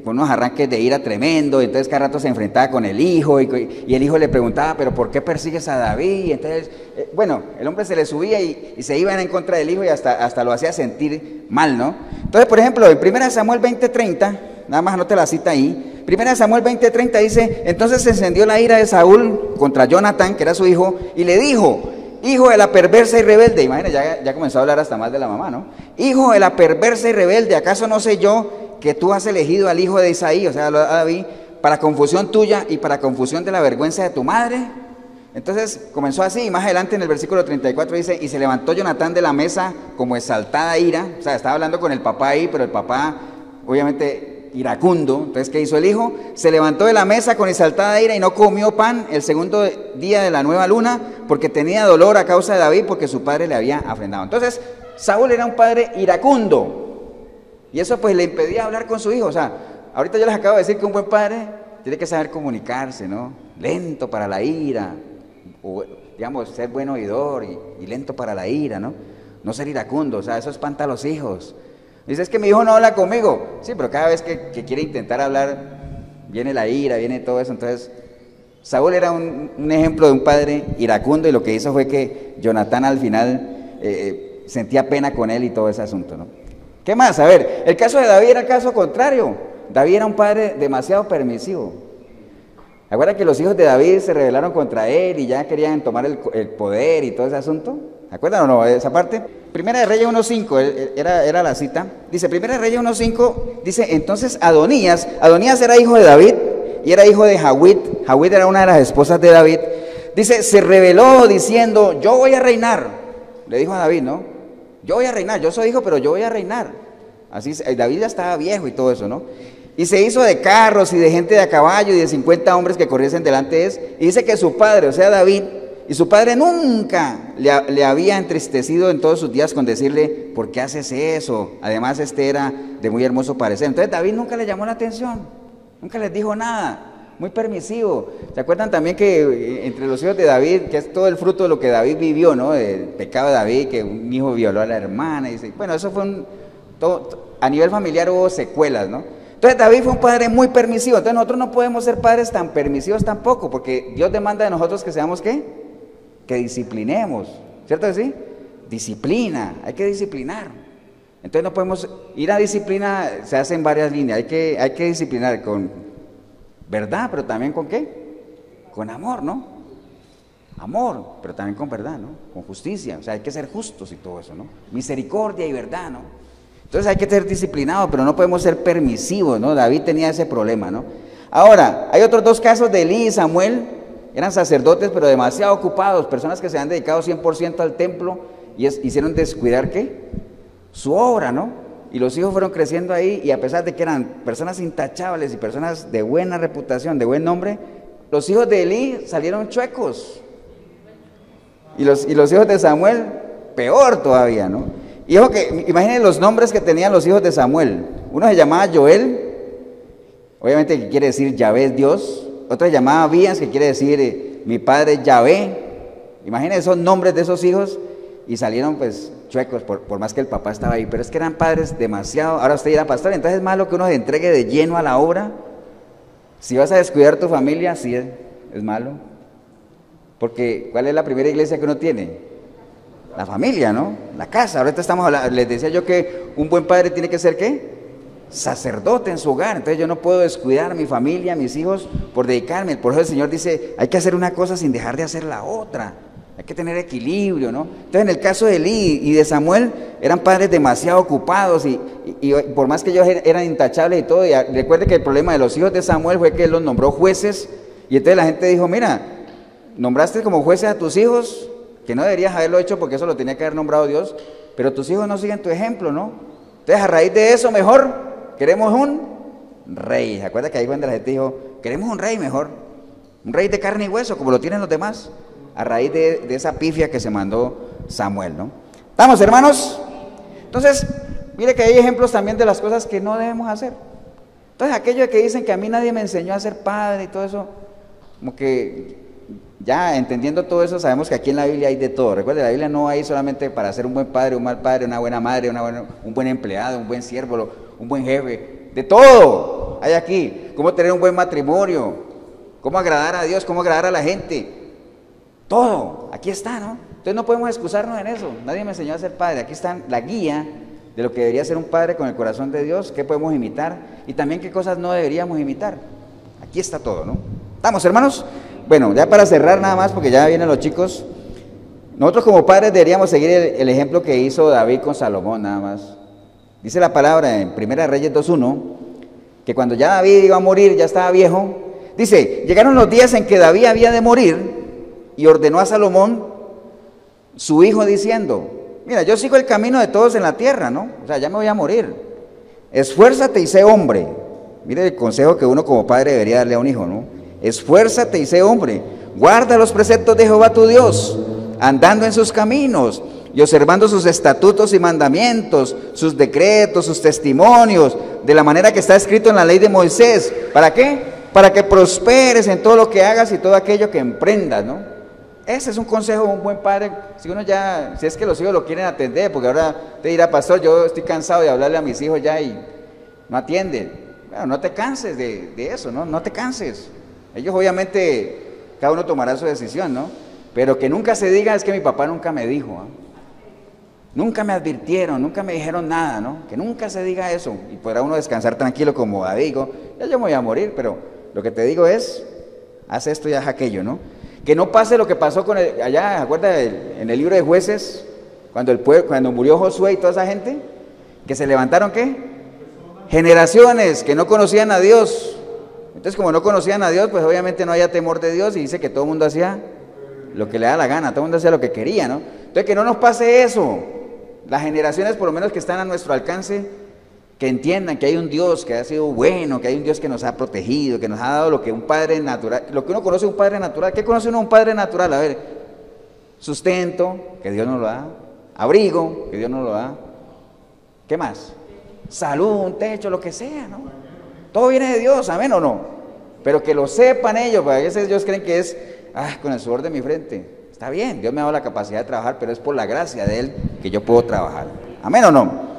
con unos arranques de ira tremendo, entonces cada rato se enfrentaba con el hijo, y el hijo le preguntaba, pero ¿por qué persigues a David? Y entonces, bueno, el hombre se le subía y se iban en contra del hijo y hasta lo hacía sentir mal, ¿no? Entonces, por ejemplo, en 1 Samuel 20:30, nada más anote la cita ahí, 1 Samuel 20:30 dice, entonces se encendió la ira de Saúl contra Jonatán, que era su hijo, y le dijo, hijo de la perversa y rebelde, imagínate, ya comenzó a hablar hasta más de la mamá, ¿no? Hijo de la perversa y rebelde, ¿acaso no sé yo que tú has elegido al hijo de Isaí, o sea, a David, para confusión tuya y para confusión de la vergüenza de tu madre? Entonces comenzó así, y más adelante en el versículo 34 dice, y se levantó Jonatán de la mesa como exaltada ira, o sea, estaba hablando con el papá ahí, pero el papá obviamente iracundo. Entonces, ¿qué hizo el hijo? Se levantó de la mesa con exaltada ira y no comió pan el segundo día de la nueva luna, porque tenía dolor a causa de David, porque su padre le había afrentado. Entonces, Saúl era un padre iracundo, y eso pues le impedía hablar con su hijo. O sea, ahorita yo les acabo de decir que un buen padre tiene que saber comunicarse, ¿no? Lento para la ira, o digamos, ser buen oidor y lento para la ira, ¿no? No ser iracundo, o sea, eso espanta a los hijos. Dice, es que mi hijo no habla conmigo. Sí, pero cada vez que quiere intentar hablar, viene la ira, viene todo eso. Entonces, Saúl era un ejemplo de un padre iracundo, y lo que hizo fue que Jonatán al final sentía pena con él y todo ese asunto, ¿no? ¿Qué más? A ver, el caso de David era el caso contrario. David era un padre demasiado permisivo. ¿Acuerdan que los hijos de David se rebelaron contra él y ya querían tomar el poder y todo ese asunto? ¿Se acuerdan o no de esa parte? Primera de Reyes 1.5, era la cita. Dice, Primera de Reyes 1.5, dice, entonces Adonías era hijo de David y era hijo de Jawid. Jawid era una de las esposas de David. Dice, se rebeló diciendo, yo voy a reinar. Le dijo a David, ¿no? Yo voy a reinar, yo soy hijo, pero yo voy a reinar. Así, David ya estaba viejo y todo eso, ¿no? Y se hizo de carros y de gente de a caballo y de 50 hombres que corriesen delante de él. Y dice que su padre, o sea David, y su padre nunca le había entristecido en todos sus días con decirle, ¿por qué haces eso? Además era de muy hermoso parecer. Entonces David nunca le llamó la atención, nunca les dijo nada, muy permisivo. ¿Se acuerdan también que entre los hijos de David, que es todo el fruto de lo que David vivió, ¿no? El pecado de David, que un hijo violó a la hermana, y dice, bueno, eso fue a nivel familiar hubo secuelas, ¿no? Entonces David fue un padre muy permisivo. Entonces nosotros no podemos ser padres tan permisivos tampoco, porque Dios demanda de nosotros que seamos ¿qué? Que disciplinemos, ¿cierto que sí? Disciplina, hay que disciplinar. Entonces no podemos ir a disciplina, se hace en varias líneas. Hay que disciplinar con verdad, pero también con ¿qué? Con amor, ¿no? Amor, pero también con verdad, ¿no? Con justicia, o sea, hay que ser justos y todo eso, ¿no? Misericordia y verdad, ¿no? Entonces hay que ser disciplinados, pero no podemos ser permisivos, ¿no? David tenía ese problema, ¿no? Ahora, hay otros dos casos de Elí y Samuel. Eran sacerdotes, pero demasiado ocupados, personas que se han dedicado 100% al templo y hicieron descuidar, ¿qué? Su obra, ¿no? Y los hijos fueron creciendo ahí, y a pesar de que eran personas intachables y personas de buena reputación, de buen nombre, los hijos de Elí salieron chuecos. Y los hijos de Samuel, peor todavía, ¿no? Y ojo que, imaginen los nombres que tenían los hijos de Samuel. Uno se llamaba Joel, obviamente que quiere decir Yahvé es Dios. Otro se llamaba Abías, que quiere decir mi padre Yahvé. Imaginen esos nombres de esos hijos, y salieron pues chuecos, por más que el papá estaba ahí. Pero es que eran padres demasiado. Ahora usted dirá, pastor, entonces es malo que uno se entregue de lleno a la obra. Si vas a descuidar tu familia, sí es malo. Porque ¿cuál es la primera iglesia que uno tiene? La familia, ¿no? La casa. Ahorita estamos hablando, les decía yo que un buen padre tiene que ser ¿qué? Sacerdote en su hogar. Entonces yo no puedo descuidar a mi familia, a mis hijos, por dedicarme. Por eso el Señor dice, hay que hacer una cosa sin dejar de hacer la otra. Hay que tener equilibrio, ¿no? Entonces en el caso de Elí y de Samuel, eran padres demasiado ocupados, y por más que ellos eran intachables y todo. Y recuerde que el problema de los hijos de Samuel fue que él los nombró jueces, y entonces la gente dijo, mira, nombraste como jueces a tus hijos, que no deberías haberlo hecho porque eso lo tenía que haber nombrado Dios, pero tus hijos no siguen tu ejemplo, ¿no? Entonces a raíz de eso mejor queremos un rey. ¿Se acuerda que ahí cuando la gente dijo, queremos un rey mejor? Un rey de carne y hueso, como lo tienen los demás, a raíz de esa pifia que se mandó Samuel, ¿no? ¿Estamos, hermanos? Entonces, mire que hay ejemplos también de las cosas que no debemos hacer. Entonces aquellos que dicen que a mí nadie me enseñó a ser padre y todo eso, como que ya entendiendo todo eso, sabemos que aquí en la Biblia hay de todo. Recuerde, la Biblia no hay solamente para ser un buen padre, un mal padre, una buena madre, un buen empleado, un buen siervo, un buen jefe. De todo hay aquí. Cómo tener un buen matrimonio, cómo agradar a Dios, cómo agradar a la gente. Todo, aquí está, ¿no? Entonces no podemos excusarnos en eso. Nadie me enseñó a ser padre. Aquí está la guía de lo que debería ser un padre con el corazón de Dios, qué podemos imitar y también qué cosas no deberíamos imitar. Aquí está todo, ¿no? ¿Estamos, hermanos? Bueno, ya para cerrar nada más, porque ya vienen los chicos. Nosotros como padres deberíamos seguir el ejemplo que hizo David con Salomón, nada más. Dice la palabra en 1 Reyes 2:1, que cuando ya David iba a morir, ya estaba viejo. Dice, llegaron los días en que David había de morir, y ordenó a Salomón, su hijo, diciendo, mira, yo sigo el camino de todos en la tierra, ¿no? O sea, ya me voy a morir. Esfuérzate y sé hombre. Mire el consejo que uno como padre debería darle a un hijo, ¿no? Esfuérzate y sé hombre. Guarda los preceptos de Jehová tu Dios, andando en sus caminos y observando sus estatutos y mandamientos, sus decretos, sus testimonios, de la manera que está escrito en la ley de Moisés. ¿Para qué? Para que prosperes en todo lo que hagas y todo aquello que emprendas, ¿no? Ese es un consejo de un buen padre. Si es que los hijos lo quieren atender, porque ahora te dirá, pastor, yo estoy cansado de hablarle a mis hijos ya y no atienden. Bueno, no te canses de eso, ¿no? No te canses. Ellos obviamente, cada uno tomará su decisión, ¿no? Pero que nunca se diga, es que mi papá nunca me dijo, ¿eh? Nunca me advirtieron, nunca me dijeron nada, ¿no? Que nunca se diga eso. Y podrá uno descansar tranquilo como digo, ya yo me voy a morir, pero lo que te digo es, haz esto y haz aquello, ¿no? Que no pase lo que pasó con allá, ¿acuerdas en el libro de Jueces? Cuando murió Josué y toda esa gente, que se levantaron, ¿qué? Generaciones que no conocían a Dios. Entonces, como no conocían a Dios, pues obviamente no había temor de Dios, y dice que todo el mundo hacía lo que le da la gana, todo el mundo hacía lo que quería, ¿no? Entonces, que no nos pase eso. Las generaciones, por lo menos que están a nuestro alcance, que entiendan que hay un Dios que ha sido bueno, que hay un Dios que nos ha protegido, que nos ha dado lo que un padre natural, lo que uno conoce de un padre natural. ¿Qué conoce uno de un padre natural? A ver, sustento, que Dios nos lo da, abrigo, que Dios nos lo da, ¿qué más? Salud, un techo, lo que sea, ¿no? Todo viene de Dios, ¿amén o no? Pero que lo sepan ellos, porque a veces ellos creen que es, con el sudor de mi frente. Está bien, Dios me ha dado la capacidad de trabajar, pero es por la gracia de Él que yo puedo trabajar. ¿Amén o no?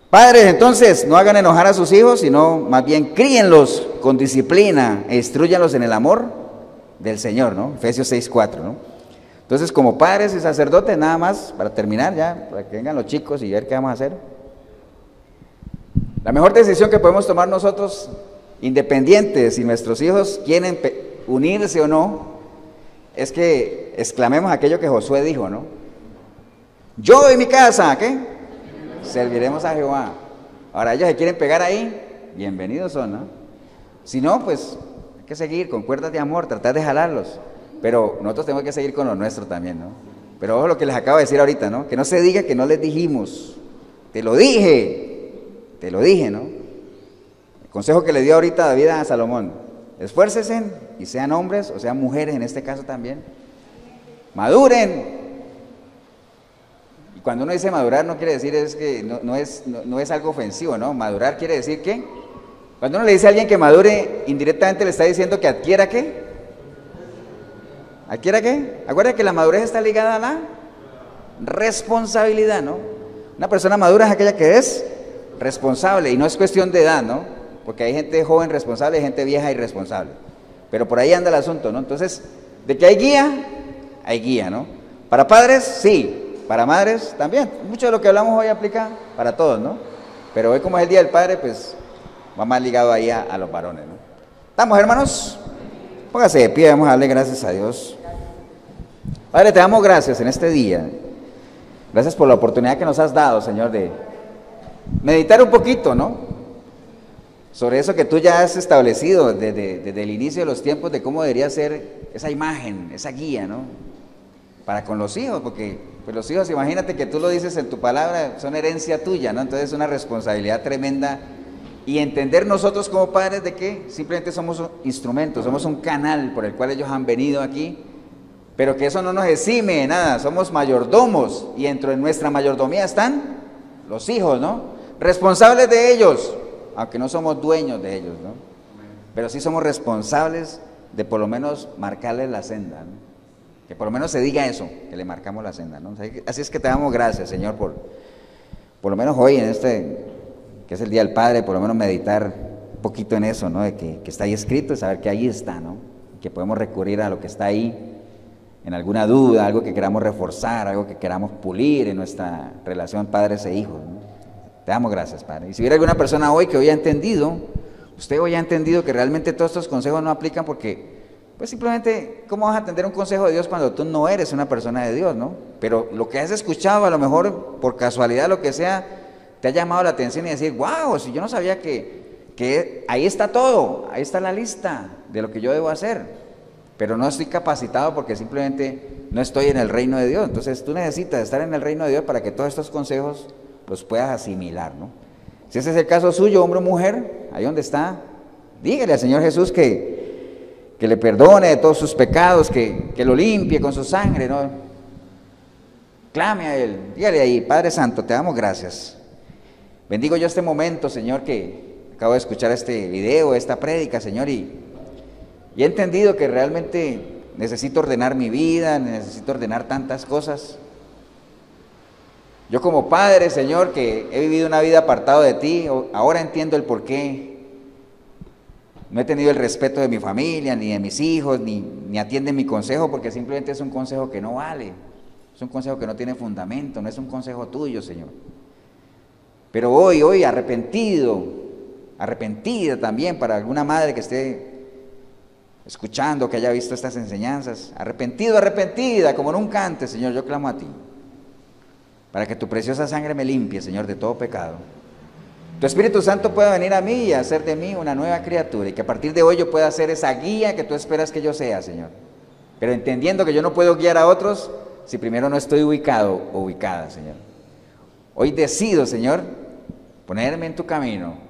Padres, entonces, no hagan enojar a sus hijos, sino más bien críenlos con disciplina e instrúyanlos en el amor del Señor, ¿no? Efesios 6:4, ¿no? Entonces, como padres y sacerdotes, nada más, para terminar ya, para que vengan los chicos y ver qué vamos a hacer. La mejor decisión que podemos tomar nosotros, independientes si nuestros hijos quieren unirse o no, es que exclamemos aquello que Josué dijo, ¿no? Yo y mi casa, ¿qué? Serviremos a Jehová. Ahora ellos se quieren pegar ahí, bienvenidos son, ¿no? Si no, pues hay que seguir con cuerdas de amor, tratar de jalarlos. Pero nosotros tenemos que seguir con lo nuestro también, ¿no? Pero ojo lo que les acabo de decir ahorita, ¿no? Que no se diga que no les dijimos. Te lo dije, ¿no? El consejo que le dio ahorita David a Salomón: esfuércense y sean hombres o sean mujeres en este caso también. Maduren. Y cuando uno dice madurar no quiere decir es que no es algo ofensivo, ¿no? Madurar quiere decir que cuando uno le dice a alguien que madure, indirectamente le está diciendo que adquiera ¿qué? ¿Adquiera qué? Acuérdense que la madurez está ligada a la responsabilidad, ¿no? Una persona madura es aquella que es responsable, y no es cuestión de edad, ¿no? Porque hay gente joven responsable y gente vieja irresponsable. Pero por ahí anda el asunto, ¿no? Entonces, de que hay guía, ¿no? Para padres, sí. Para madres, también. Mucho de lo que hablamos hoy aplica para todos, ¿no? Pero hoy, como es el Día del Padre, pues va más ligado ahí a los varones, ¿no? ¿Estamos, hermanos? Póngase de pie, vamos a darle gracias a Dios. Padre, te damos gracias en este día. Gracias por la oportunidad que nos has dado, Señor, de meditar un poquito, ¿no? Sobre eso que tú ya has establecido desde el inicio de los tiempos, de cómo debería ser esa imagen, esa guía, ¿no? Para con los hijos, porque pues los hijos, imagínate que tú lo dices en tu palabra, son herencia tuya, ¿no? Entonces es una responsabilidad tremenda. Y entender nosotros como padres de que simplemente somos instrumentos, somos un canal por el cual ellos han venido aquí, pero que eso no nos exime de nada, somos mayordomos, y dentro de nuestra mayordomía están los hijos, ¿no? Responsables de ellos, aunque no somos dueños de ellos, ¿no? Pero sí somos responsables de por lo menos marcarles la senda, ¿no? Que por lo menos se diga eso, que le marcamos la senda, ¿no? Así es que te damos gracias, Señor, por lo menos hoy en que es el Día del Padre, por lo menos meditar un poquito en eso, ¿no? De que está ahí escrito y saber que ahí está, ¿no? Que podemos recurrir a lo que está ahí, en alguna duda, algo que queramos reforzar, algo que queramos pulir en nuestra relación padres e hijos, ¿no? Te damos gracias, Padre. Y si hubiera alguna persona hoy que hoy ha entendido, usted hoy ha entendido que realmente todos estos consejos no aplican porque, pues simplemente, ¿cómo vas a atender un consejo de Dios cuando tú no eres una persona de Dios, ¿no? Pero lo que has escuchado, a lo mejor por casualidad, lo que sea, te ha llamado la atención y decir, wow, si yo no sabía que ahí está todo, ahí está la lista de lo que yo debo hacer. pero no estoy capacitado porque simplemente no estoy en el reino de Dios. Entonces tú necesitas estar en el reino de Dios para que todos estos consejos los puedas asimilar, ¿no? Si ese es el caso suyo, hombre o mujer, ahí donde está, dígale al Señor Jesús que le perdone de todos sus pecados, que lo limpie con su sangre, ¿no? Clame a Él, dígale ahí: Padre Santo, te damos gracias. Bendigo yo este momento, Señor, que acabo de escuchar este video, esta prédica, Señor, y he entendido que realmente necesito ordenar mi vida, necesito ordenar tantas cosas. Yo como padre, Señor, que he vivido una vida apartado de ti, ahora entiendo el porqué. No he tenido el respeto de mi familia, ni de mis hijos, ni atienden mi consejo, porque simplemente es un consejo que no vale. Es un consejo que no tiene fundamento, no es un consejo tuyo, Señor. Pero hoy, arrepentida también, para alguna madre que esté escuchando, que haya visto estas enseñanzas, arrepentida, como nunca antes, Señor, yo clamo a ti, para que tu preciosa sangre me limpie, Señor, de todo pecado. Tu Espíritu Santo pueda venir a mí y hacer de mí una nueva criatura, y que a partir de hoy yo pueda ser esa guía que tú esperas que yo sea, Señor. Pero entendiendo que yo no puedo guiar a otros si primero no estoy ubicado o ubicada, Señor. Hoy decido, Señor, ponerme en tu camino,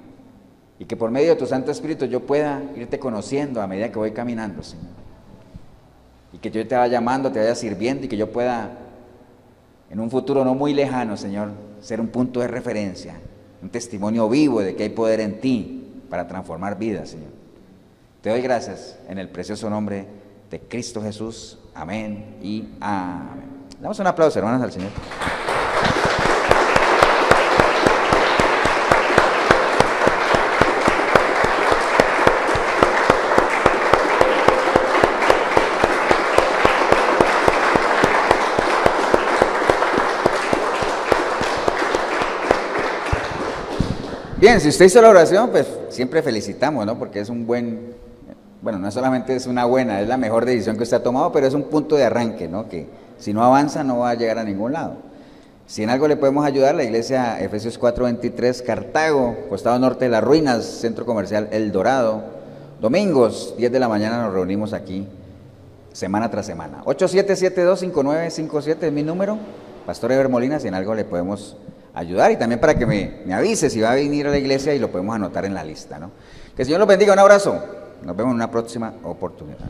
y que por medio de tu Santo Espíritu yo pueda irte conociendo a medida que voy caminando, Señor. Y que yo te vaya llamando, te vaya sirviendo, y que yo pueda, en un futuro no muy lejano, Señor, ser un punto de referencia, un testimonio vivo de que hay poder en ti para transformar vidas, Señor. Te doy gracias en el precioso nombre de Cristo Jesús. Amén y amén. Damos un aplauso, hermanos, al Señor. Bien, si usted hizo la oración, pues siempre felicitamos, ¿no? Porque es un buen, bueno, no solamente es una buena, es la mejor decisión que usted ha tomado, pero es un punto de arranque, ¿no? Que si no avanza no va a llegar a ningún lado. Si en algo le podemos ayudar, la iglesia Efesios 4:23, Cartago, costado norte de las ruinas, centro comercial El Dorado, domingos, 10 de la mañana nos reunimos aquí, semana tras semana. 87725957 es mi número, Pastor Eber Molina, si en algo le podemos ayudar, y también para que me avise si va a venir a la iglesia y lo podemos anotar en la lista, ¿no? Que el Señor los bendiga, un abrazo, nos vemos en una próxima oportunidad.